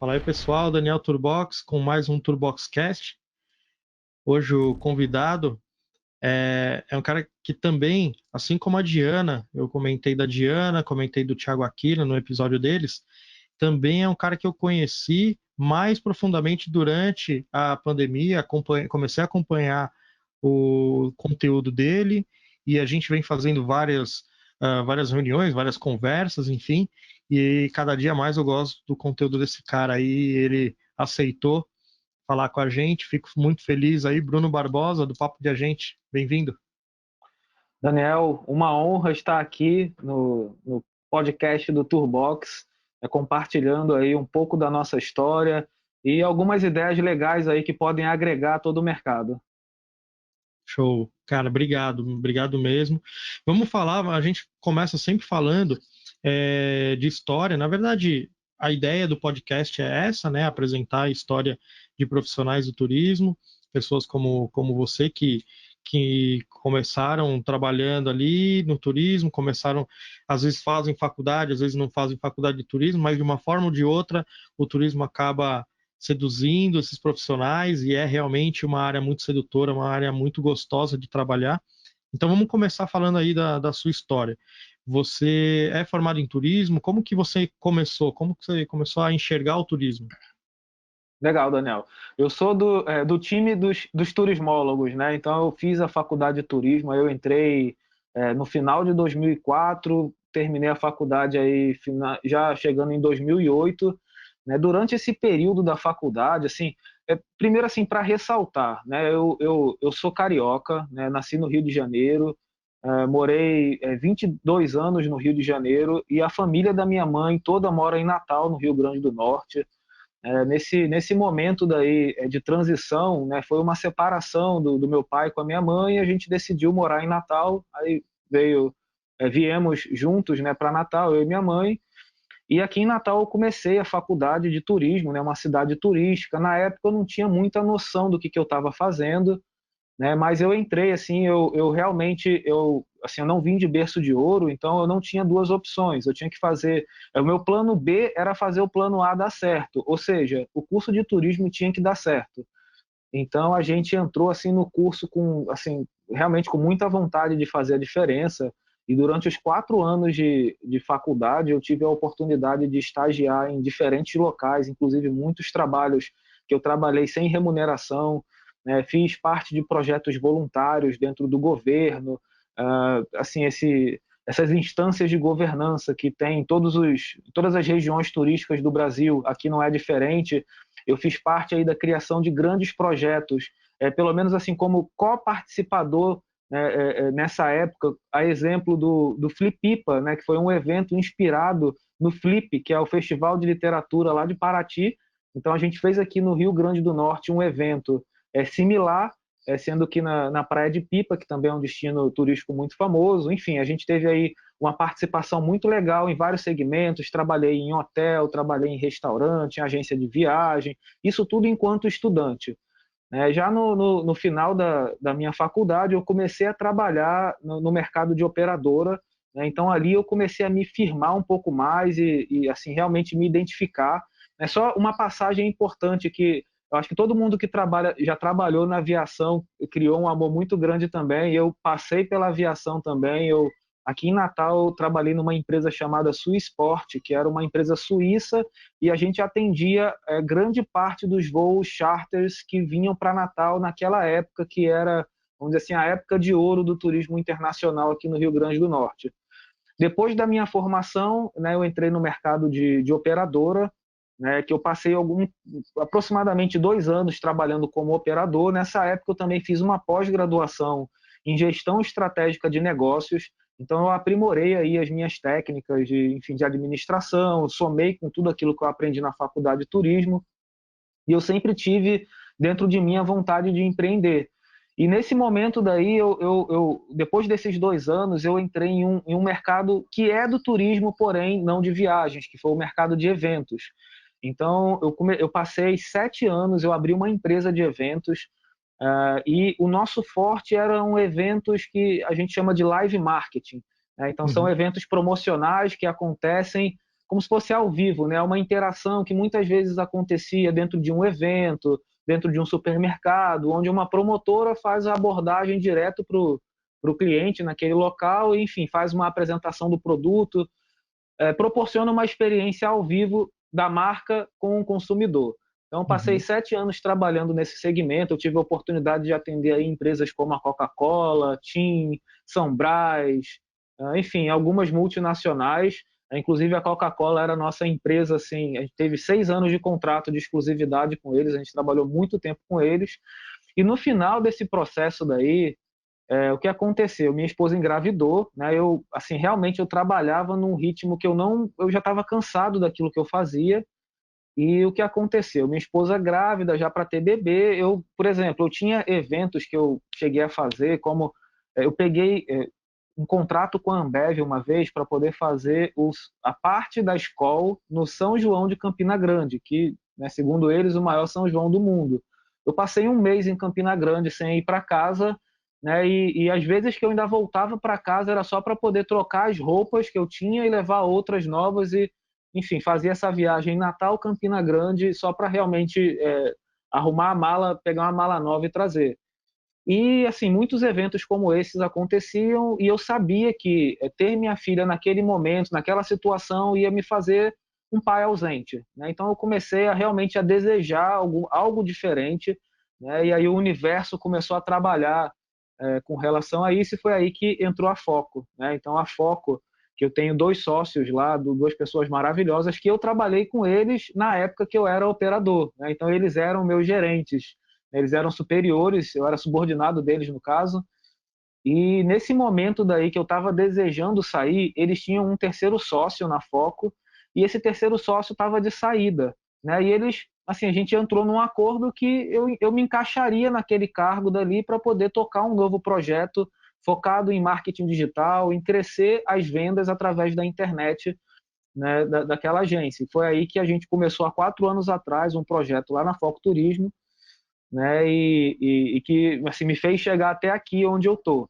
Fala aí, pessoal, Daniel Turbox com mais um TurboxCast. Hoje o convidado é um cara que também, assim como a Diana, eu comentei da Diana, comentei do Thiago Aquino no episódio deles, também é um cara que eu conheci mais profundamente durante a pandemia, comecei a acompanhar o conteúdo dele e a gente vem fazendo várias reuniões, várias conversas, enfim, e cada dia mais eu gosto do conteúdo desse cara aí, ele aceitou falar com a gente, fico muito feliz aí, Bruno Barbosa, do Papo de Agente, bem-vindo. Daniel, uma honra estar aqui no podcast do Turbox, compartilhando aí um pouco da nossa história e algumas ideias legais aí que podem agregar a todo o mercado. Show. Cara, obrigado mesmo. Vamos falar, a gente começa sempre falando de história. Na verdade, a ideia do podcast é essa, né? Apresentar a história de profissionais do turismo, pessoas como você que começaram trabalhando ali no turismo, começaram, às vezes fazem faculdade, às vezes não fazem faculdade de turismo, mas de uma forma ou de outra, o turismo acaba seduzindo esses profissionais e é realmente uma área muito sedutora, uma área muito gostosa de trabalhar. Então vamos começar falando aí da sua história. Você é formado em turismo? Como que você começou? Como que você começou a enxergar o turismo? Legal, Daniel. Eu sou do time dos turismólogos, né? Então eu fiz a faculdade de turismo, aí eu entrei no final de 2004, terminei a faculdade aí já chegando em 2008, né? Durante esse período da faculdade, assim, primeiro assim para ressaltar, né? Eu sou carioca, né? Nasci no Rio de Janeiro, morei 22 anos no Rio de Janeiro e a família da minha mãe toda mora em Natal, no Rio Grande do Norte. Nesse momento daí de transição, né, foi uma separação do meu pai com a minha mãe, e a gente decidiu morar em Natal, aí viemos juntos, né, para Natal, eu e minha mãe, e aqui em Natal eu comecei a faculdade de turismo, né, uma cidade turística. Na época eu não tinha muita noção do que eu estava fazendo, né? Mas eu entrei assim, eu realmente assim, eu não vim de berço de ouro, então eu não tinha duas opções. Eu tinha que fazer, o meu plano B era fazer o plano A dar certo, ou seja, o curso de turismo tinha que dar certo. Então a gente entrou assim no curso com assim realmente com muita vontade de fazer a diferença. E durante os 4 anos de faculdade eu tive a oportunidade de estagiar em diferentes locais, inclusive muitos trabalhos que eu trabalhei sem remuneração, né? Fiz parte de projetos voluntários dentro do governo, assim essas instâncias de governança que tem em todas as regiões turísticas do Brasil, aqui não é diferente. Eu fiz parte aí da criação de grandes projetos, pelo menos assim como coparticipador, né, nessa época, a exemplo do Flipipa, né, que foi um evento inspirado no Flip, que é o Festival de Literatura lá de Paraty. Então a gente fez aqui no Rio Grande do Norte um evento similar, sendo que na Praia de Pipa, que também é um destino turístico muito famoso. Enfim, a gente teve aí uma participação muito legal em vários segmentos. Trabalhei em hotel, trabalhei em restaurante, em agência de viagem, isso tudo enquanto estudante. Já no final da minha faculdade, eu comecei a trabalhar no mercado de operadora, né? Então ali eu comecei a me firmar um pouco mais e assim realmente me identificar. É só uma passagem importante que eu acho que todo mundo que já trabalhou na aviação criou um amor muito grande também. Eu passei pela aviação também. Aqui em Natal eu trabalhei numa empresa chamada Suisport, que era uma empresa suíça, e a gente atendia grande parte dos voos charters que vinham para Natal naquela época, que era, vamos dizer assim, a época de ouro do turismo internacional aqui no Rio Grande do Norte. Depois da minha formação, né, eu entrei no mercado de operadora, né, que eu passei aproximadamente 2 anos trabalhando como operador. Nessa época eu também fiz uma pós-graduação em gestão estratégica de negócios, então eu aprimorei aí as minhas técnicas enfim, de administração, somei com tudo aquilo que eu aprendi na faculdade de turismo, e eu sempre tive dentro de mim a vontade de empreender. E nesse momento daí, depois desses 2 anos, eu entrei em um mercado que é do turismo, porém não de viagens, que foi o mercado de eventos. Então, eu passei 7 anos, eu abri uma empresa de eventos, e o nosso forte eram eventos que a gente chama de live marketing, né? Então, são Uhum. eventos promocionais que acontecem como se fosse ao vivo, né? Uma interação que muitas vezes acontecia dentro de um evento, dentro de um supermercado, onde uma promotora faz a abordagem direto para o cliente naquele local, e, enfim, faz uma apresentação do produto, proporciona uma experiência ao vivo da marca com o consumidor. Então, passei 7 anos trabalhando nesse segmento. Eu tive a oportunidade de atender aí empresas como a Coca-Cola, TIM, São Brás, enfim, algumas multinacionais. Inclusive, a Coca-Cola era a nossa empresa, assim, a gente teve 6 anos de contrato de exclusividade com eles, a gente trabalhou muito tempo com eles. E no final desse processo daí, o que aconteceu? Minha esposa engravidou, né? Eu, assim, realmente eu trabalhava num ritmo que eu já estava cansado daquilo que eu fazia. E o que aconteceu? Minha esposa grávida, já para ter bebê, por exemplo, eu tinha eventos que eu cheguei a fazer, como eu peguei um contrato com a Ambev uma vez para poder fazer a parte da escola no São João de Campina Grande, que, né, segundo eles, o maior São João do mundo. Eu passei um mês em Campina Grande sem ir para casa, né, e às vezes que eu ainda voltava para casa era só para poder trocar as roupas que eu tinha e levar outras novas e, enfim, fazia essa viagem Natal, Campina Grande, só para realmente arrumar a mala, pegar uma mala nova e trazer. E, assim, muitos eventos como esses aconteciam e eu sabia que ter minha filha naquele momento, naquela situação, ia me fazer um pai ausente, né? Então eu comecei realmente a desejar algo diferente, né? E aí o universo começou a trabalhar com relação a isso, e foi aí que entrou a Foco, né? Então a Foco, que eu tenho 2 sócios lá, 2 pessoas maravilhosas, que eu trabalhei com eles na época que eu era operador, né? Então eles eram meus gerentes, eles eram superiores, eu era subordinado deles no caso, e nesse momento daí que eu estava desejando sair, eles tinham um terceiro sócio na Foco, e esse terceiro sócio estava de saída, né? E eles, assim, a gente entrou num acordo que eu me encaixaria naquele cargo dali para poder tocar um novo projeto focado em marketing digital, em crescer as vendas através da internet, né, daquela agência. E foi aí que a gente começou há 4 anos atrás um projeto lá na Foco Turismo, né, e que, assim, me fez chegar até aqui onde eu estou,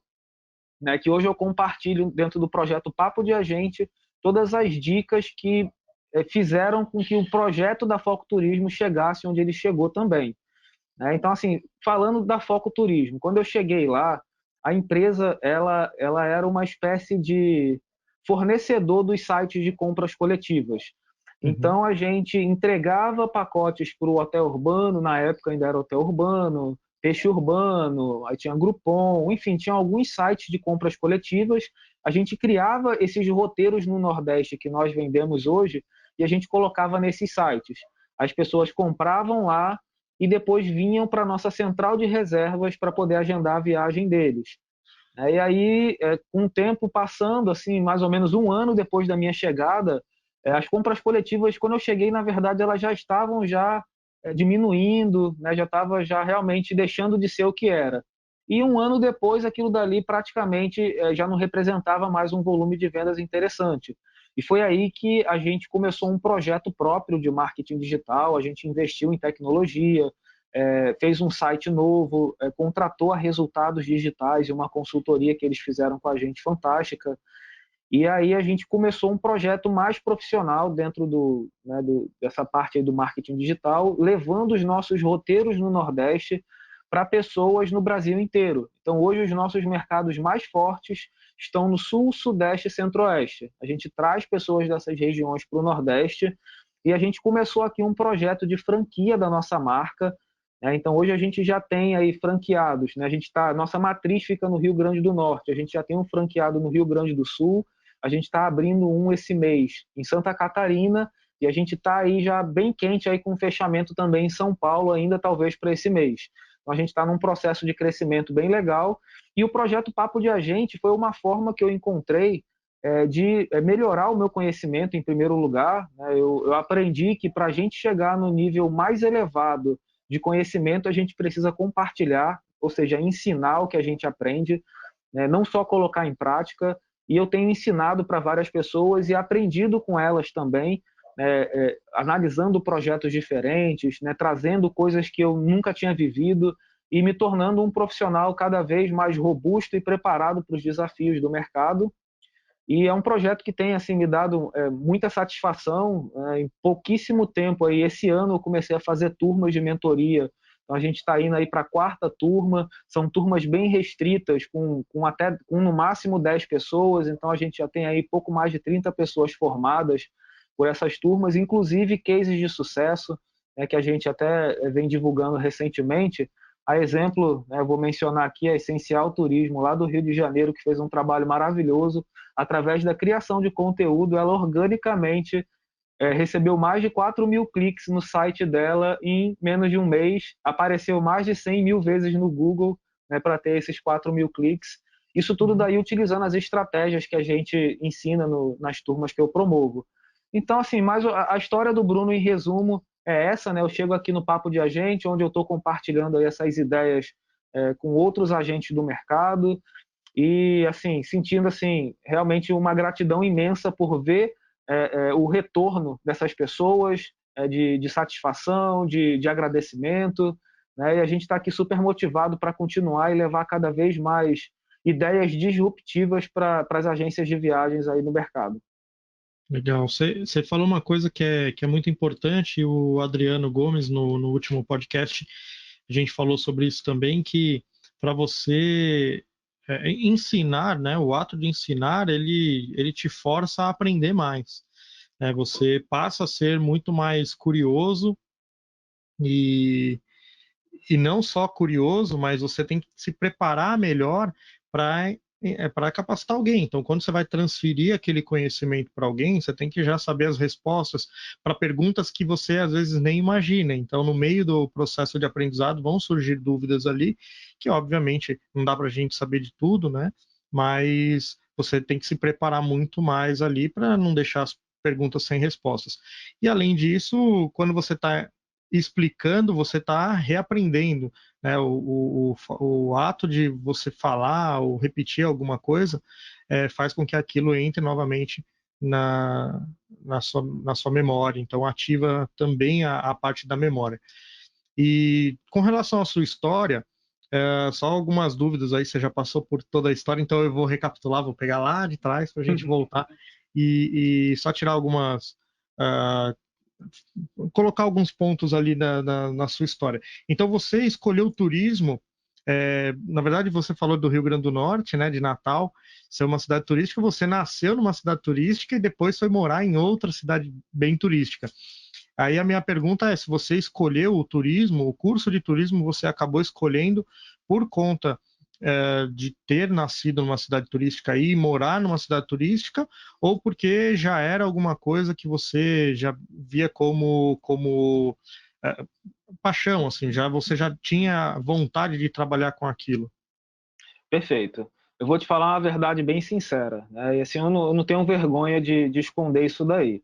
né, que hoje eu compartilho dentro do projeto Papo de Agente todas as dicas que fizeram com que o projeto da Foco Turismo chegasse onde ele chegou também, né? Então, assim, falando da Foco Turismo, quando eu cheguei lá, a empresa ela era uma espécie de fornecedor dos sites de compras coletivas. Então, a gente entregava pacotes para o Hotel Urbano, na época ainda era Hotel Urbano, Peixe Urbano, aí tinha Groupon, enfim, tinha alguns sites de compras coletivas. A gente criava esses roteiros no Nordeste que nós vendemos hoje e a gente colocava nesses sites. As pessoas compravam lá e depois vinham para a nossa central de reservas para poder agendar a viagem deles. E aí, com o tempo passando, assim, mais ou menos um ano depois da minha chegada, as compras coletivas, quando eu cheguei, na verdade, elas já estavam diminuindo, né? Já estava já realmente deixando de ser o que era. E um ano depois, aquilo dali praticamente já não representava mais um volume de vendas interessante. E foi aí que a gente começou um projeto próprio de marketing digital, a gente investiu em tecnologia, fez um site novo, contratou a Resultados Digitais e uma consultoria que eles fizeram com a gente fantástica. E aí a gente começou um projeto mais profissional dentro dessa parte aí do marketing digital, levando os nossos roteiros no Nordeste para pessoas no Brasil inteiro. Então, hoje, os nossos mercados mais fortes estão no Sul, Sudeste e Centro-Oeste. A gente traz pessoas dessas regiões para o Nordeste e a gente começou aqui um projeto de franquia da nossa marca, né? Então, hoje a gente já tem aí franqueados, né? Nossa matriz fica no Rio Grande do Norte, a gente já tem um franqueado no Rio Grande do Sul, a gente está abrindo um esse mês em Santa Catarina e a gente está aí já bem quente aí com fechamento também em São Paulo ainda talvez para esse mês. Então a gente está num processo de crescimento bem legal e o projeto Papo de Agente foi uma forma que eu encontrei de melhorar o meu conhecimento em primeiro lugar, né? Eu aprendi que para a gente chegar no nível mais elevado de conhecimento a gente precisa compartilhar, ou seja, ensinar o que a gente aprende, né? Não só colocar em prática. E eu tenho ensinado para várias pessoas e aprendido com elas também, analisando projetos diferentes, né, trazendo coisas que eu nunca tinha vivido e me tornando um profissional cada vez mais robusto e preparado para os desafios do mercado. E é um projeto que tem assim, me dado muita satisfação. Em pouquíssimo tempo, aí, esse ano eu comecei a fazer turmas de mentoria. Então a gente está indo aí para a quarta turma, são turmas bem restritas, com no máximo 10 pessoas, então a gente já tem aí pouco mais de 30 pessoas formadas por essas turmas, inclusive cases de sucesso, né, que a gente até vem divulgando recentemente. A exemplo, né, eu vou mencionar aqui a Essencial Turismo, lá do Rio de Janeiro, que fez um trabalho maravilhoso. Através da criação de conteúdo, ela organicamente recebeu mais de 4.000 cliques no site dela em menos de um mês, apareceu mais de 100 mil vezes no Google, né, para ter esses 4.000 cliques. Isso tudo daí utilizando as estratégias que a gente ensina nas turmas que eu promovo. Então, assim, mas a história do Bruno, em resumo, é essa, né? Eu chego aqui no Papo de Agente, onde eu estou compartilhando aí essas ideias com outros agentes do mercado e, assim, sentindo, assim, realmente uma gratidão imensa por ver o retorno dessas pessoas, de satisfação, de agradecimento, né? E a gente está aqui super motivado para continuar e levar cada vez mais ideias disruptivas para as agências de viagens aí no mercado. Legal. Você falou uma coisa que é muito importante, o Adriano Gomes, no último podcast, a gente falou sobre isso também, que para você ensinar, né, o ato de ensinar, ele te força a aprender mais. Né? Você passa a ser muito mais curioso e, e não só curioso, mas você tem que se preparar melhor para capacitar alguém. Então, quando você vai transferir aquele conhecimento para alguém, você tem que já saber as respostas para perguntas que você às vezes nem imagina. Então, no meio do processo de aprendizado, vão surgir dúvidas ali, que obviamente não dá para a gente saber de tudo, né? Mas você tem que se preparar muito mais ali para não deixar as perguntas sem respostas. E além disso, quando você está explicando, você está reaprendendo, né? O ato de você falar ou repetir alguma coisa faz com que aquilo entre novamente na sua memória, então ativa também a parte da memória. E com relação à sua história, só algumas dúvidas aí, você já passou por toda a história, então eu vou recapitular, vou pegar lá de trás para a gente voltar e só tirar algumas. Uh, colocar alguns pontos ali na sua história. Então, você escolheu o turismo, na verdade, você falou do Rio Grande do Norte, né, de Natal, ser uma cidade turística, você nasceu numa cidade turística e depois foi morar em outra cidade bem turística. Aí a minha pergunta é, se você escolheu o turismo, o curso de turismo você acabou escolhendo por conta de ter nascido numa cidade turística e morar numa cidade turística, ou porque já era alguma coisa que você já via como paixão, assim, você já tinha vontade de trabalhar com aquilo? Perfeito. Eu vou te falar uma verdade bem sincera, né? E assim, eu não tenho vergonha de esconder isso daí.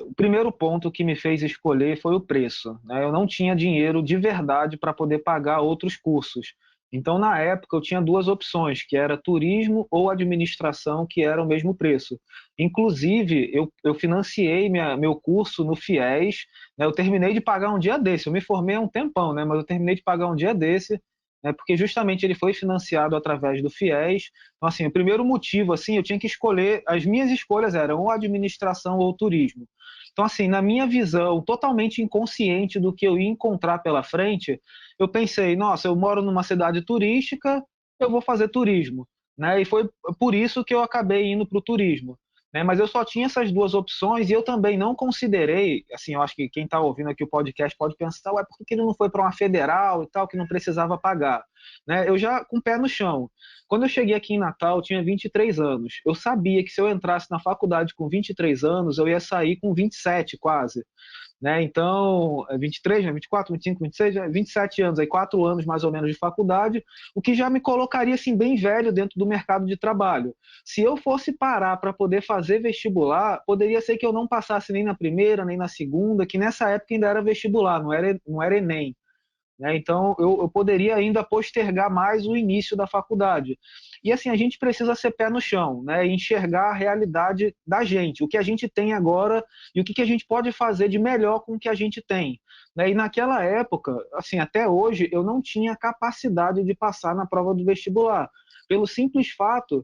O primeiro ponto que me fez escolher foi o preço, né? Eu não tinha dinheiro de verdade para poder pagar outros cursos. Então, na época, eu tinha duas opções, que era turismo ou administração, que era o mesmo preço. Inclusive, eu financiei meu curso no FIES, né? Eu terminei de pagar um dia desse. Eu me formei há um tempão, né? Mas eu terminei de pagar um dia desse, né? Porque justamente ele foi financiado através do FIES. Então, assim, o primeiro motivo, assim, eu tinha que escolher, as minhas escolhas eram ou administração ou turismo. Então, assim, na minha visão, totalmente inconsciente do que eu ia encontrar pela frente, eu pensei, nossa, eu moro numa cidade turística, eu vou fazer turismo, né? E foi por isso que eu acabei indo para o turismo, né? Mas eu só tinha essas duas opções e eu também não considerei, assim, eu acho que quem está ouvindo aqui o podcast pode pensar, ué, por que ele não foi para uma federal e tal, que não precisava pagar, né? Eu já com o pé no chão. Quando eu cheguei aqui em Natal, eu tinha 23 anos. Eu sabia que se eu entrasse na faculdade com 23 anos, eu ia sair com 27 quase, né? Então, 23, né? 24, 25, 26, 27 anos, aí 4 anos mais ou menos de faculdade, o que já me colocaria assim bem velho dentro do mercado de trabalho. Se eu fosse parar para poder fazer vestibular, poderia ser que eu não passasse nem na primeira, nem na segunda, que nessa época ainda era vestibular, não era Enem. Né? Então, eu poderia ainda postergar mais o início da faculdade. E assim, a gente precisa ser pé no chão, né? E enxergar a realidade da gente, o que a gente tem agora e o que a gente pode fazer de melhor com o que a gente tem. Né? E naquela época, assim, até hoje, eu não tinha capacidade de passar na prova do vestibular, pelo simples fato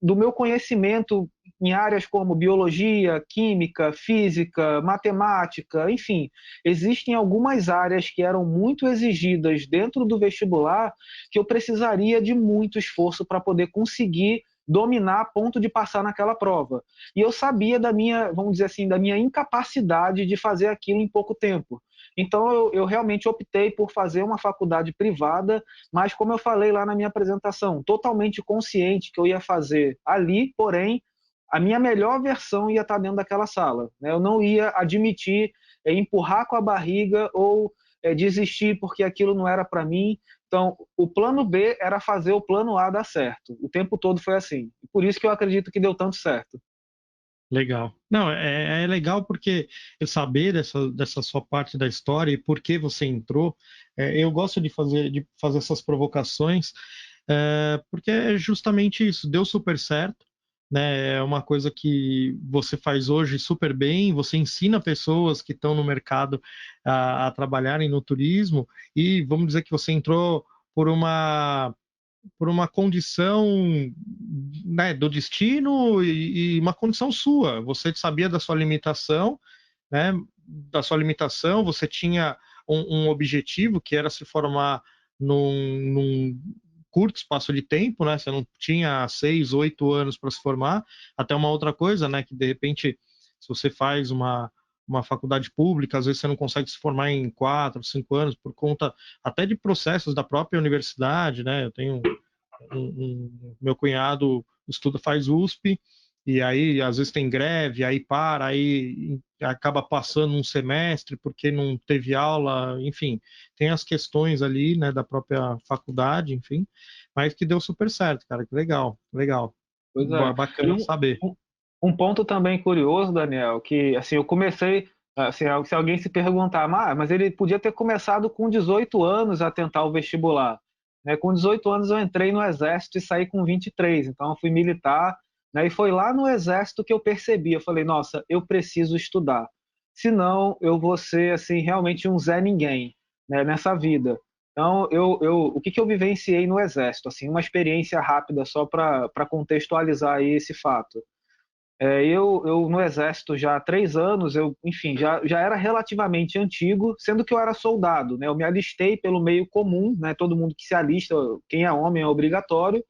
do meu conhecimento em áreas como biologia, química, física, matemática, enfim, existem algumas áreas que eram muito exigidas dentro do vestibular que eu precisaria de muito esforço para poder conseguir dominar a ponto de passar naquela prova. E eu sabia da minha, vamos dizer assim, da minha incapacidade de fazer aquilo em pouco tempo. Então eu realmente optei por fazer uma faculdade privada, mas como eu falei lá na minha apresentação, totalmente consciente que eu ia fazer ali, porém a minha melhor versão ia estar dentro daquela sala, né? Eu não ia admitir empurrar com a barriga ou desistir porque aquilo não era para mim. Então, o plano B era fazer o plano A dar certo. O tempo todo foi assim. Por isso que eu acredito que deu tanto certo. Legal. Não, é legal porque eu saber dessa sua parte da história e por que você entrou. Eu gosto de fazer essas provocações, porque é justamente isso. Deu super certo, né? É uma coisa que você faz hoje super bem. Você ensina pessoas que estão no mercado a trabalharem no turismo e vamos dizer que você entrou por uma condição, né, do destino e uma condição sua. Você sabia da sua limitação, né? Da sua limitação, você tinha um objetivo que era se formar num curto espaço de tempo, né? Você não tinha 6, 8 anos para se formar. Até uma outra coisa, né? Que de repente, se você faz uma faculdade pública, às vezes você não consegue se formar em 4, 5 anos por conta até de processos da própria universidade, né? Eu tenho meu cunhado faz USP, e aí às vezes tem greve, aí para, aí acaba passando um semestre porque não teve aula, enfim, tem as questões ali, né, da própria faculdade, enfim, mas que deu super certo, cara, que legal, legal, Pois é. E bacana saber. um ponto também curioso, Daniel, que assim, eu comecei, assim, se alguém se perguntar, mas ele podia ter começado com 18 anos a tentar o vestibular. Né? Com 18 anos eu entrei no Exército e saí com 23, então eu fui militar, né? E foi lá no Exército que eu percebi, eu falei, nossa, eu preciso estudar, senão eu vou ser assim, realmente um Zé Ninguém, né, nessa vida. Então, o que eu vivenciei no Exército? Assim, uma experiência rápida só para contextualizar aí esse fato. Eu no Exército já há 3 anos, enfim, já era relativamente antigo, sendo que eu era soldado, né? Eu me alistei pelo meio comum, né? Todo mundo que se alista, quem é homem é obrigatório.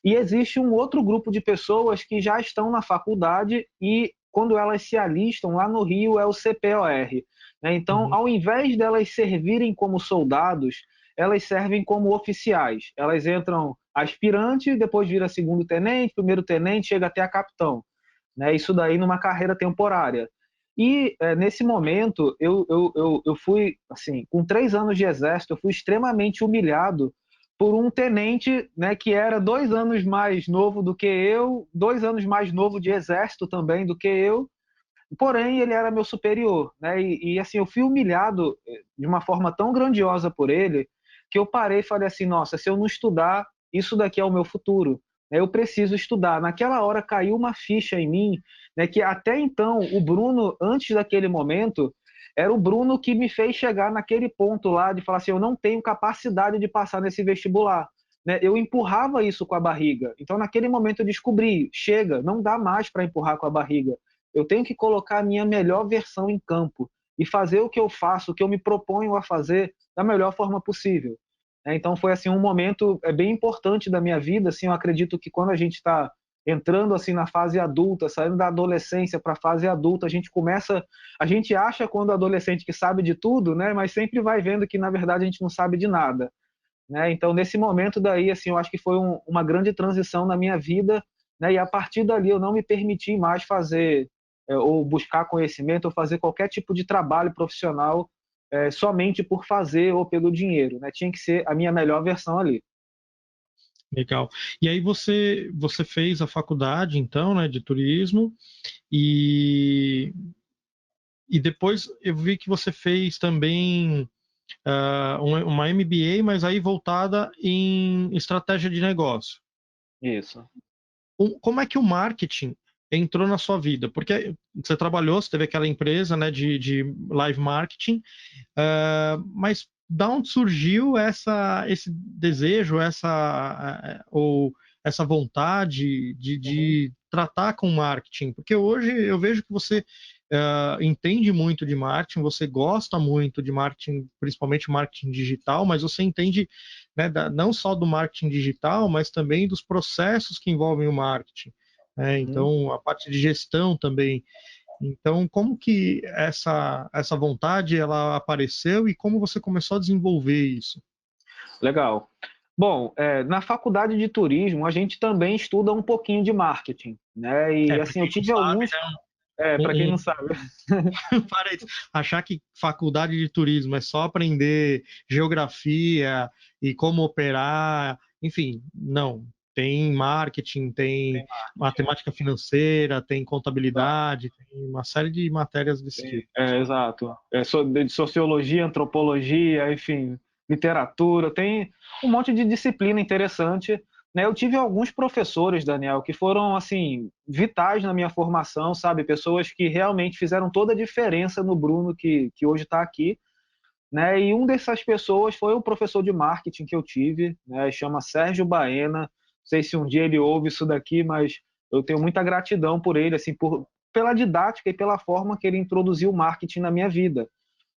E existe um outro grupo de pessoas que já estão na faculdade e quando elas se alistam lá no Rio é o CPOR, né? Então, Uhum. ao invés delas servirem como soldados, elas servem como oficiais. Elas entram aspirante, depois vira segundo tenente, primeiro tenente, chega até a capitão, né? Isso daí numa carreira temporária. E nesse momento eu fui assim, com 3 anos de exército, eu fui extremamente humilhado por um tenente, né, que era 2 anos mais novo do que eu, 2 anos mais novo de exército também do que eu, porém ele era meu superior, né? E assim eu fui humilhado de uma forma tão grandiosa por ele que eu parei e falei assim, nossa, se eu não estudar, isso daqui é o meu futuro. Eu preciso estudar. Naquela hora caiu uma ficha em mim, né, que até então o Bruno, antes daquele momento, era o Bruno que me fez chegar naquele ponto lá de falar assim, eu não tenho capacidade de passar nesse vestibular. Né? Eu empurrava isso com a barriga. Então, naquele momento, eu descobri: chega, não dá mais para empurrar com a barriga. Eu tenho que colocar a minha melhor versão em campo e fazer o que eu faço, o que eu me proponho a fazer da melhor forma possível. Então foi assim um momento bem importante da minha vida. Assim, eu acredito que quando a gente está entrando assim na fase adulta, saindo da adolescência para a fase adulta, a gente acha quando adolescente que sabe de tudo, né? Mas sempre vai vendo que na verdade a gente não sabe de nada. Né? Então, nesse momento daí, assim, eu acho que foi uma grande transição na minha vida, né? E a partir dali eu não me permiti mais fazer ou buscar conhecimento ou fazer qualquer tipo de trabalho profissional somente por fazer ou pelo dinheiro, né? Tinha que ser a minha melhor versão ali. Legal. E aí você fez a faculdade, então, né, de turismo, e, e depois eu vi que você fez também uma MBA, mas aí voltada em estratégia de negócio. Isso. Como é que o marketing entrou na sua vida? Porque você trabalhou, você teve aquela empresa, né, de live marketing, mas da onde surgiu esse desejo, ou essa vontade de tratar com marketing? Porque hoje eu vejo que você entende muito de marketing, você gosta muito de marketing, principalmente marketing digital, mas você entende, né, não só do marketing digital, mas também dos processos que envolvem o marketing, né? Uhum. Então, a parte de gestão também. Então, como que essa vontade ela apareceu e como você começou a desenvolver isso? Legal. Bom, na faculdade de turismo a gente também estuda um pouquinho de marketing, né? É, E para assim, eu quem não tive sabe, alguns, para quem um, não um, sabe, parece achar que faculdade de turismo é só aprender geografia e como operar, enfim, não. Tem marketing, tem tem marketing, matemática financeira, tem contabilidade, tem uma série de matérias desse tipo. exato. De sociologia, antropologia, enfim, literatura, tem um monte de disciplina interessante, né? Eu tive alguns professores, Daniel, que foram assim vitais na minha formação, sabe? Pessoas que realmente fizeram toda a diferença no Bruno que hoje está aqui, né? E um dessas pessoas foi o professor de marketing que eu tive, né? Chama Sérgio Baena. Não sei se um dia ele ouve isso daqui, mas eu tenho muita gratidão por ele, assim, pela didática e pela forma que ele introduziu o marketing na minha vida,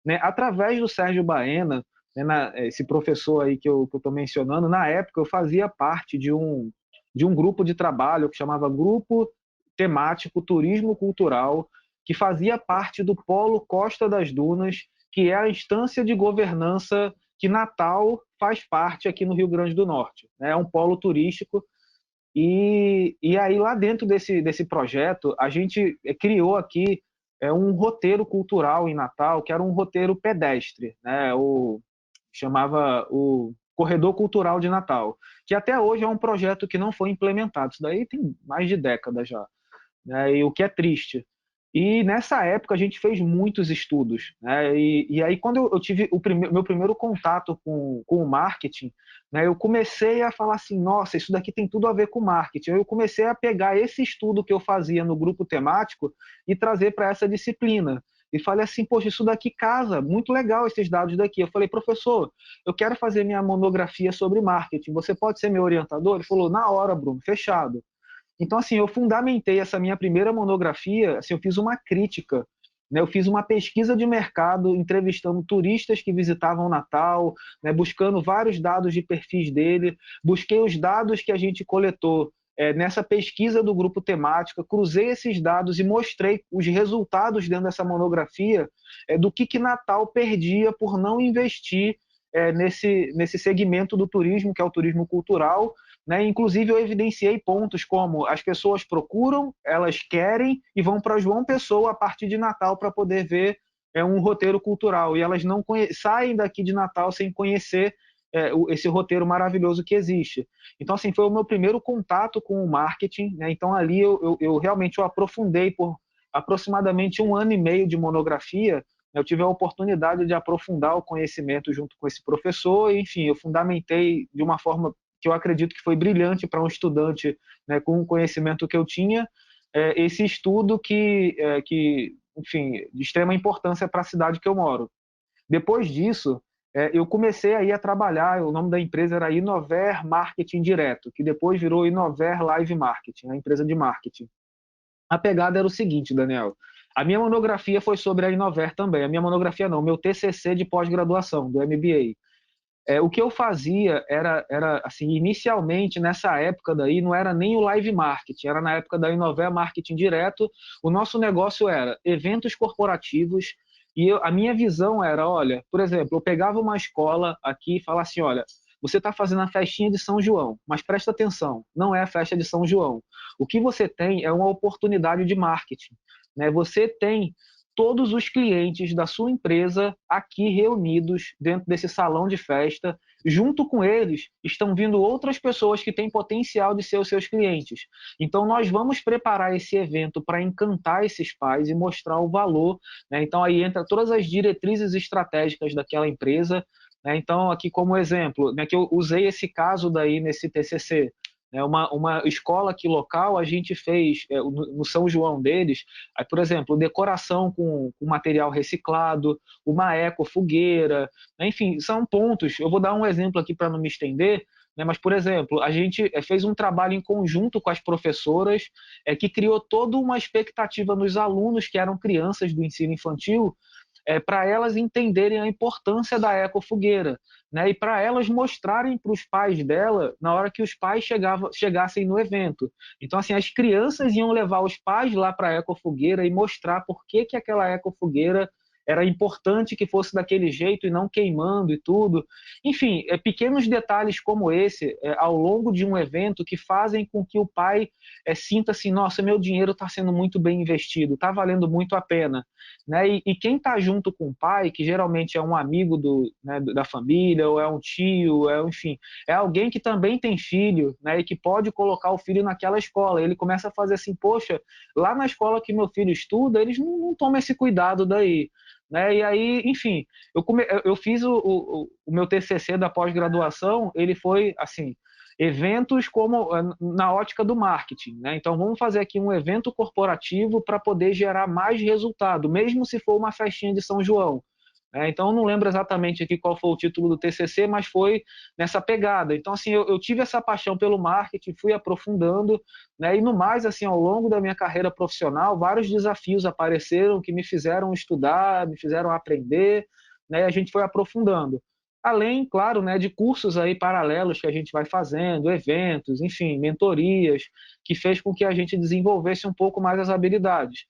né? Através do Sérgio Baena, né, esse professor aí que eu estou mencionando, na época eu fazia parte de um grupo de trabalho que chamava Grupo Temático Turismo Cultural, que fazia parte do Polo Costa das Dunas, que é a instância de governança que Natal faz parte aqui no Rio Grande do Norte. Né? É um polo turístico e aí, lá dentro desse projeto, a gente criou aqui um roteiro cultural em Natal, que era um roteiro pedestre, né? Chamava o Corredor Cultural de Natal, que até hoje é um projeto que não foi implementado. Isso daí tem mais de décadas já, né? E o que é triste. E nessa época a gente fez muitos estudos, né? E aí quando eu tive meu primeiro contato com o marketing, né? Eu comecei a falar assim, nossa, isso daqui tem tudo a ver com marketing. Eu comecei a pegar esse estudo que eu fazia no grupo temático e trazer para essa disciplina. E falei assim, poxa, isso daqui casa, muito legal esses dados daqui. Eu falei, professor, eu quero fazer minha monografia sobre marketing. Você pode ser meu orientador? Ele falou, na hora, Bruno, fechado. Então, assim, eu fundamentei essa minha primeira monografia, assim, eu fiz uma crítica, né? Eu fiz uma pesquisa de mercado, entrevistando turistas que visitavam Natal, né? Buscando vários dados de perfis dele, busquei os dados que a gente coletou nessa pesquisa do grupo temática, cruzei esses dados e mostrei os resultados dentro dessa monografia do que Natal perdia por não investir nesse segmento do turismo, que é o turismo cultural, né? Inclusive, eu evidenciei pontos como as pessoas procuram, elas querem e vão para João Pessoa a partir de Natal para poder ver um roteiro cultural. E elas não saem daqui de Natal sem conhecer esse roteiro maravilhoso que existe. Então, assim, foi o meu primeiro contato com o marketing. Né? Então, ali eu realmente eu aprofundei por aproximadamente 1 ano e meio de monografia. Eu tive a oportunidade de aprofundar o conhecimento junto com esse professor. E, enfim, eu fundamentei de uma forma que eu acredito que foi brilhante para um estudante, né, com o conhecimento que eu tinha, esse estudo que, enfim, de extrema importância para a cidade que eu moro. Depois disso, eu comecei aí a trabalhar, o nome da empresa era Inover Marketing Direto, que depois virou Inover Live Marketing, a empresa de marketing. A pegada era o seguinte, Daniel, a minha monografia foi sobre a Inover também, a minha monografia não, meu TCC de pós-graduação, do MBA. O que eu fazia era assim, inicialmente nessa época daí não era nem o live marketing, era na época da Inover Marketing Direto. O nosso negócio era eventos corporativos e a minha visão era, olha, por exemplo, eu pegava uma escola aqui e falava assim, olha, você está fazendo a festinha de São João, mas presta atenção, não é a festa de São João. O que você tem é uma oportunidade de marketing, né? Você tem todos os clientes da sua empresa aqui reunidos dentro desse salão de festa. Junto com eles estão vindo outras pessoas que têm potencial de ser os seus clientes. Então, nós vamos preparar esse evento para encantar esses pais e mostrar o valor. Né? Então, aí entra todas as diretrizes estratégicas daquela empresa. Né? Então, aqui como exemplo, né, que eu usei esse caso daí nesse TCC. Uma escola aqui local, a gente fez no São João deles, aí, por exemplo, decoração com material reciclado, uma eco-fogueira, enfim, são pontos. Eu vou dar um exemplo aqui para não me estender, né? Mas, por exemplo, a gente fez um trabalho em conjunto com as professoras, que criou toda uma expectativa nos alunos que eram crianças do ensino infantil, para elas entenderem a importância da ecofogueira, né? E para elas mostrarem para os pais dela na hora que os pais chegassem no evento. Então, assim, as crianças iam levar os pais lá para a ecofogueira e mostrar por que aquela ecofogueira era importante que fosse daquele jeito e não queimando e tudo. Enfim, pequenos detalhes como esse, ao longo de um evento, que fazem com que o pai sinta assim, nossa, meu dinheiro está sendo muito bem investido, está valendo muito a pena. Né? E quem está junto com o pai, que geralmente é um amigo né, da família, ou é um tio, enfim, é alguém que também tem filho, né, e que pode colocar o filho naquela escola. Ele começa a fazer assim, poxa, lá na escola que meu filho estuda, eles não tomam esse cuidado daí. Né? E aí, enfim, eu fiz o meu TCC da pós-graduação, ele foi assim, eventos como na ótica do marketing, né? Então vamos fazer aqui um evento corporativo para poder gerar mais resultado, mesmo se for uma festinha de São João. Então eu não lembro exatamente aqui qual foi o título do TCC, mas foi nessa pegada. Então assim, eu tive essa paixão pelo marketing, fui aprofundando, né? E no mais, assim, ao longo da minha carreira profissional, vários desafios apareceram que me fizeram estudar, me fizeram aprender, né? E a gente foi aprofundando. Além, claro, né, de cursos aí paralelos que a gente vai fazendo, eventos, enfim, mentorias, que fez com que a gente desenvolvesse um pouco mais as habilidades.